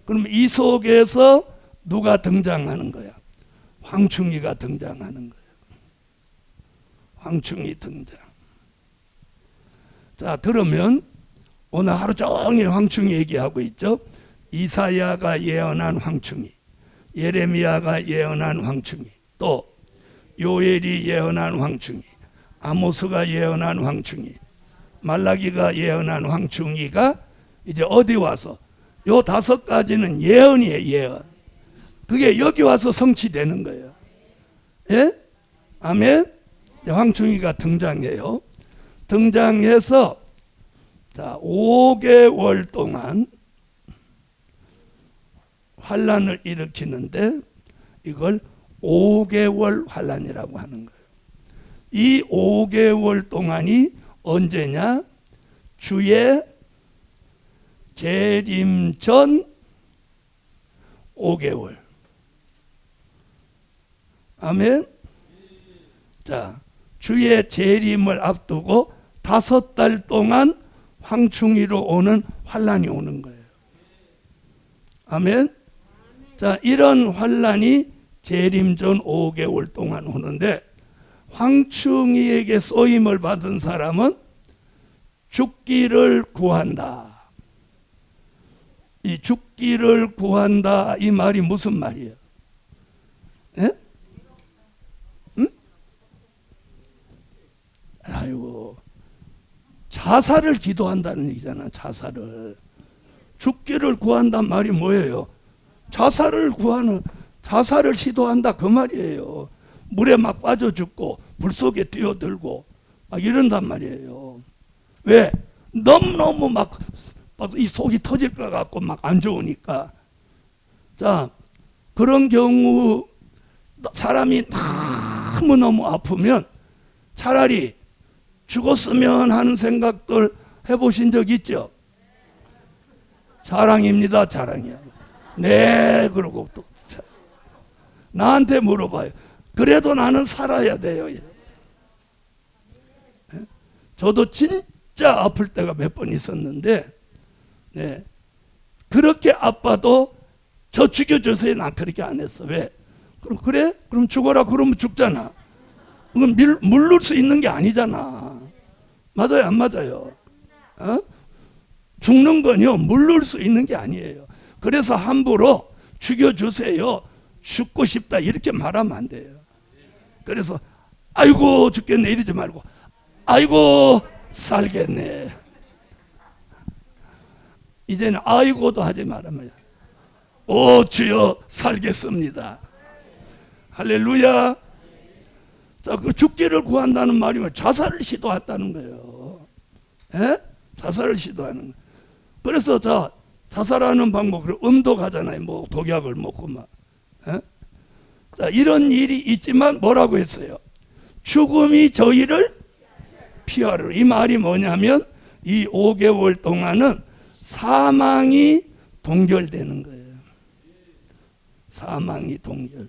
그럼 이 속에서 누가 등장하는 거야? 황충이가 등장하는 거야. 황충이 등장. 자, 그러면 오늘 하루 종일 황충이 얘기하고 있죠. 이사야가 예언한 황충이, 예레미야가 예언한 황충이, 또 요엘이 예언한 황충이, 아모스가 예언한 황충이, 말라기가 예언한 황충이가 이제 어디 와서 요 5가지는 예언이에요, 예언. 그게 여기 와서 성취되는 거예요. 예? 아멘? 황충이가 등장해요. 등장해서 자, 5개월 동안 환란을 일으키는데 이걸 5개월 환란이라고 하는 거예요. 이 5개월 동안이 언제냐? 주의 재림 전 5개월. 아멘. 자, 주의 재림을 앞두고 5달 동안 황충이로 오는 환란이 오는 거예요. 아멘. 자, 이런 환란이 재림 전 5개월 동안 오는데 황충이에게 쏘임을 받은 사람은 죽기를 구한다. 이 죽기를 구한다, 이 말이 무슨 말이에요? 예? 응? 아이고, 자살을 기도한다는 얘기잖아. 자살을. 죽기를 구한단 말이 뭐예요? 자살을 시도한다, 그 말이에요. 물에 막 빠져 죽고 불 속에 뛰어들고 막 이런단 말이에요. 왜? 너무너무 막 이 속이 터질 것 같고 막 안 좋으니까. 자, 그런 경우 사람이 너무너무 아프면 차라리 죽었으면 하는 생각들 해보신 적 있죠? 자랑입니다, 자랑이야. 네, 그러고 또 나한테 물어봐요. 그래도 나는 살아야 돼요. 저도 진짜 아플 때가 몇 번 있었는데, 네, 그렇게 아파도 저 죽여주세요. 난 그렇게 안 했어. 왜? 그럼 그래? 그럼 죽어라. 그러면 죽잖아. 그건 물를 수 있는 게 아니잖아. 맞아요, 안 맞아요? 어? 죽는 건요, 물를 수 있는 게 아니에요. 그래서 함부로 죽여주세요, 죽고 싶다, 이렇게 말하면 안 돼요. 그래서 아이고 죽겠네 이러지 말고 아이고 살겠네. 이제는 아이고도 하지 말아요. 오 주여 살겠습니다. 할렐루야. 자, 그 죽기를 구한다는 말이면 자살을 시도했다는 거예요. 에? 자살을 시도하는 거예요. 그래서 자, 자살하는 방법으로 음독하잖아요. 뭐 독약을 먹고 막. 에? 자, 이런 일이 있지만 뭐라고 했어요? 죽음이 저희를 피하리라. 이 말이 뭐냐면 이 5개월 동안은 사망이 동결되는 거예요. 사망이 동결.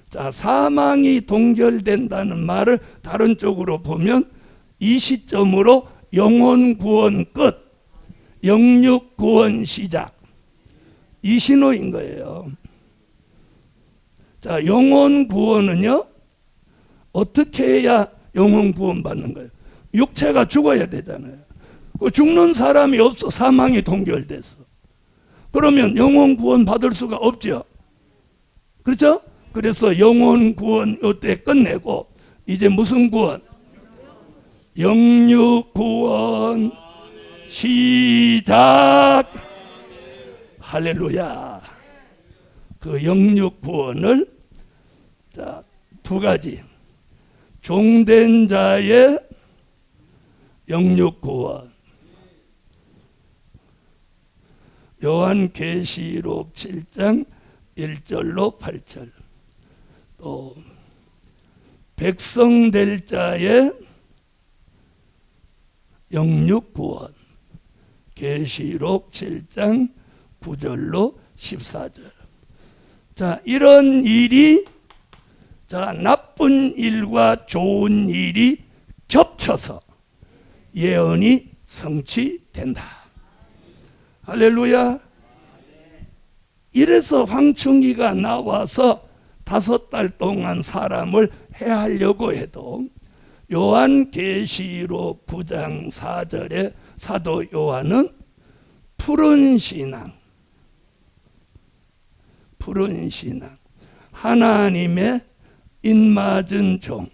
자, 사망이 동결된다는 말을 다른 쪽으로 보면 이 시점으로 영혼 구원 끝, 영육 구원 시작, 이 신호인 거예요. 자, 영혼 구원은요, 어떻게 해야 영혼 구원 받는 거예요? 육체가 죽어야 되잖아요. 그 죽는 사람이 없어. 사망이 동결됐어. 그러면 영혼 구원 받을 수가 없죠. 그렇죠? 그래서 영혼 구원 이때 끝내고 이제 무슨 구원? 영육 구원 시작. 할렐루야. 그 영육 구원을 자, 2가지. 종된 자의 영육 구원. 요한계시록 7장 1절로 8절. 또 백성 될 자의 영육 구원. 계시록 7장 9절로 14절. 자, 이런 일이 자, 나쁜 일과 좋은 일이 겹쳐서 예언이 성취된다. 할렐루야. 이래서 황충이가 나와서 5달 동안 사람을 해하려고 해도 요한계시록 9장 4절에 사도 요한은 푸른 신앙, 하나님의 인맞은 종,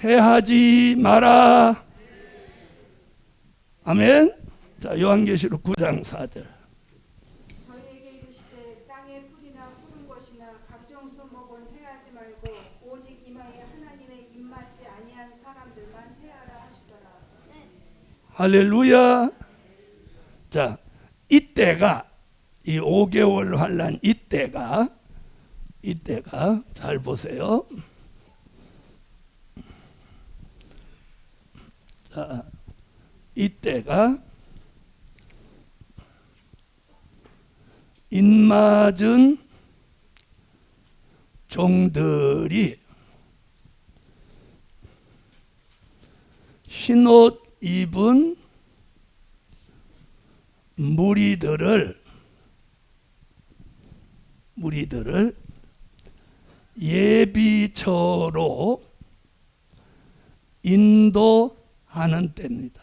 해하지 마라. 아멘. 자, 요한계시록 9장 4절. 저희에게 이르시되 땅의 풀이나 푸른 것이나 각종 수목은 해하지 말고 오직 이마에 하나님의 입맞지 아니한 사람들만 해하라 하시더라. 할렐루야. 자, 이때가 이 5개월 환란 이때가 잘 보세요. 자, 이때가 인맞은 종들이 흰옷 입은 무리들을 예비처로 인도하는 때입니다.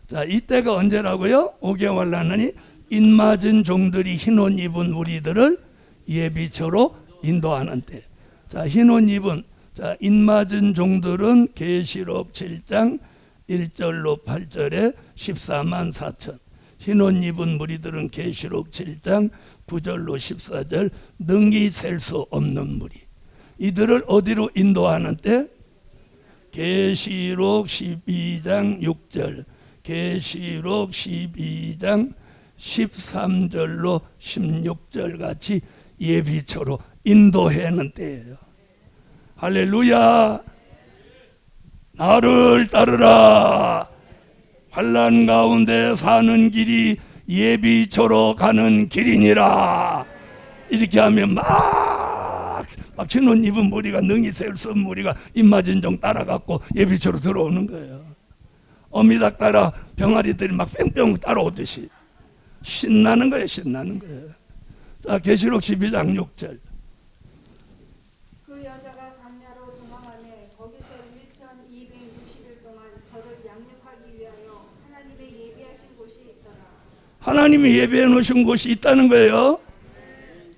자, 이때가 언제라고요? 5개월 나느니 인맞은 종들이 흰옷 입은 무리들을 예비처로 인도하는 때. 자, 흰옷 입은 인맞은 종들은 계시록 7장 1절로 8절에 14만 4천. 흰옷 입은 무리들은 계시록 7장 9절로 14절 능히 셀 수 없는 무리. 이들을 어디로 인도하는 때? 계시록 12장 6절, 계시록 12장 13절로 16절 같이 예비처로 인도하는 때예요. 할렐루야. 나를 따르라. 환난 가운데 사는 길이 예비처로 가는 길이니라. 이렇게 하면 막 흰옷 입은 무리가 능히 셀 수 없는 무리가 입맞은 종 따라갖고 예비처로 들어오는 거예요. 어미닭 따라 병아리들이 막 뺑뺑 따라오듯이 신나는 거예요. 신나는 거예요. 자, 계시록 12장 6절. 그 여자가 광야로 도망하매 거기서 1260일 동안 저를 양육하기 위하여 하나님의 예비하신 곳이 있더라. 하나님이 예배해 놓으신 곳이 있다는 거예요.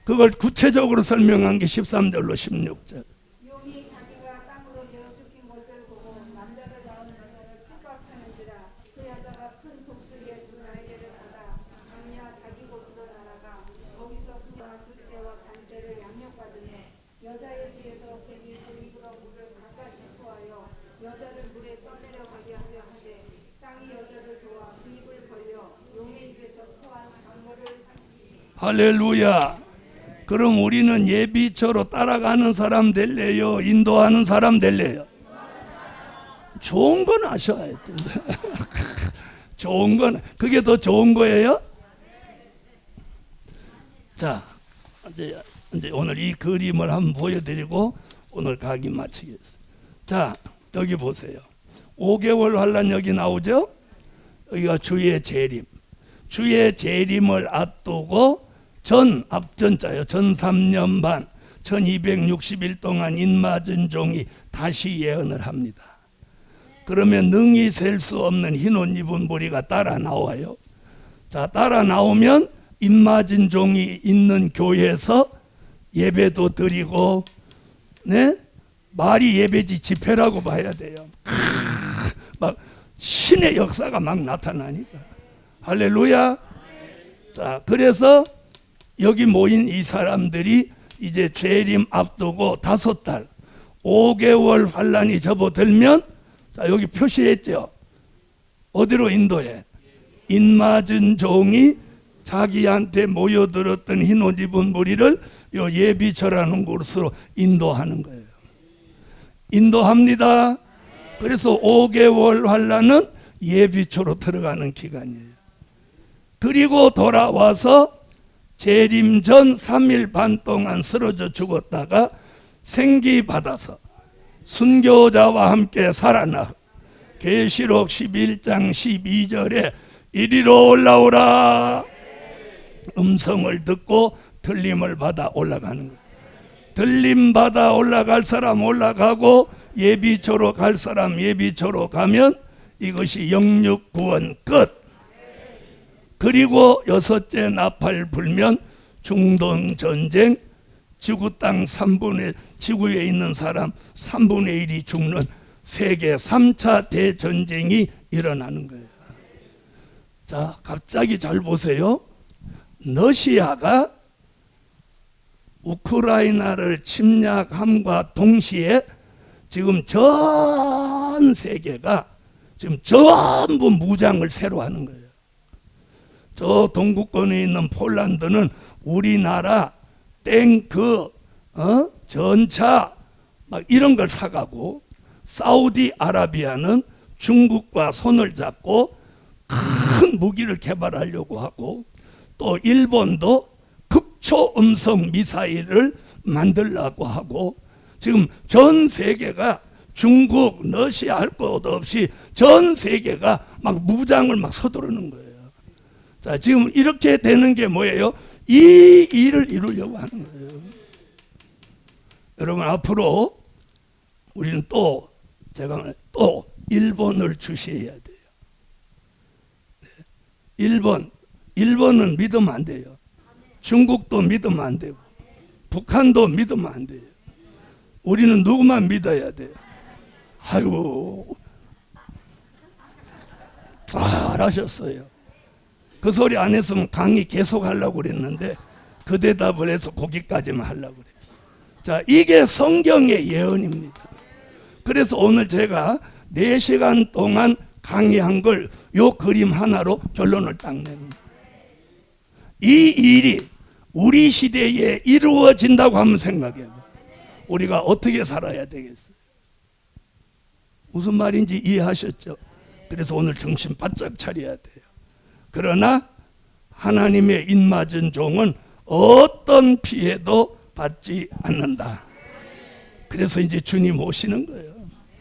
그걸 구체적으로 설명한 게 13절로 16절. 용이 자기가 땅으로 내어 쫓긴 것을 보고 남자를 낳은 여자를 핍박하는지라. 그 여자가 큰 독수리의 두 날개를 받아 광야 자기 곳으로 날아가 거기서 그와 돛대와 단대를 양육받으며 여자의 뒤에서 뱀이 그 입으로 물을 가까이 토하여 여자를 물에 떠내려가게 하려 하되 땅이 여자를 도와 그 입을 벌려 용의 입에서 토한 강물을 삼키니. 할렐루야. 그럼 우리는 예비처로 따라가는 사람 될래요? 인도하는 사람 될래요? 좋은 건 아셔야 된다. 좋은 건 그게 더 좋은 거예요? 자, 이제 오늘 이 그림을 한번 보여드리고 오늘 강의 마치겠습니다. 자, 여기 보세요. 5개월 환란 여기 나오죠? 여기가 주의 재림. 주의 재림을 앞두고 전 앞전자요. 전 3년 반 1260일 동안 인맞은 종이 다시 예언을 합니다. 그러면 능히 셀 수 없는 흰옷 입은 무리가 따라 나와요. 자, 따라 나오면 인맞은 종이 있는 교회에서 예배도 드리고, 네? 말이 예배지 집회라고 봐야 돼요. 막 신의 역사가 막 나타나니까. 할렐루야. 자, 그래서 여기 모인 이 사람들이 이제 재림 앞두고 5달 5개월 환란이 접어들면, 자, 여기 표시했죠. 어디로 인도해? 인맞은 종이 자기한테 모여들었던 흰옷 입은 무리를 요 예비처라는 곳으로 인도하는 거예요. 인도합니다. 그래서 5개월 환란은 예비처로 들어가는 기간이에요. 그리고 돌아와서 재림 전 3일 반 동안 쓰러져 죽었다가 생기 받아서 순교자와 함께 살아나 계시록 11장 12절에 이리로 올라오라. 음성을 듣고 들림을 받아 올라가는 거예요. 들림 받아 올라갈 사람 올라가고 예비처로 갈 사람 예비처로 가면 이것이 영육 구원 끝. 그리고 6째 나팔 불면 중동 전쟁, 지구 땅 3분의 지구에 있는 사람 3분의 1이 죽는 세계 3차 대전쟁이 일어나는 거예요. 자, 갑자기 잘 보세요. 러시아가 우크라이나를 침략함과 동시에 지금 전 세계가 지금 전부 무장을 새로 하는 거예요. 저 동구권에 있는 폴란드는 우리나라 탱크, 전차 막 이런 걸 사가고, 사우디아라비아는 중국과 손을 잡고 큰 무기를 개발하려고 하고, 또 일본도 극초음속 미사일을 만들려고 하고, 지금 전 세계가 중국, 러시아 할 것 없이 전 세계가 막 무장을 막 서두르는 거예요. 자, 지금 이렇게 되는 게 뭐예요? 이 일을 이루려고 하는 거예요. 여러분, 앞으로 우리는 또 제가 또 일본을 주시해야 돼요. 일본은 믿으면 안 돼요. 중국도 믿으면 안 되고, 북한도 믿으면 안 돼요. 우리는 누구만 믿어야 돼요? 아이고, 잘하셨어요. 그 소리 안 했으면 강의 계속 하려고 그랬는데 그 대답을 해서 거기까지만 하려고 그래요. 자, 이게 성경의 예언입니다. 그래서 오늘 제가 4시간 동안 강의한 걸 요 그림 하나로 결론을 딱 냅니다. 이 일이 우리 시대에 이루어진다고 한번 생각해봐요. 우리가 어떻게 살아야 되겠어요? 무슨 말인지 이해하셨죠? 그래서 오늘 정신 바짝 차려야 돼요. 그러나 하나님의 입맞은 종은 어떤 피해도 받지 않는다. 그래서 이제 주님 오시는 거예요.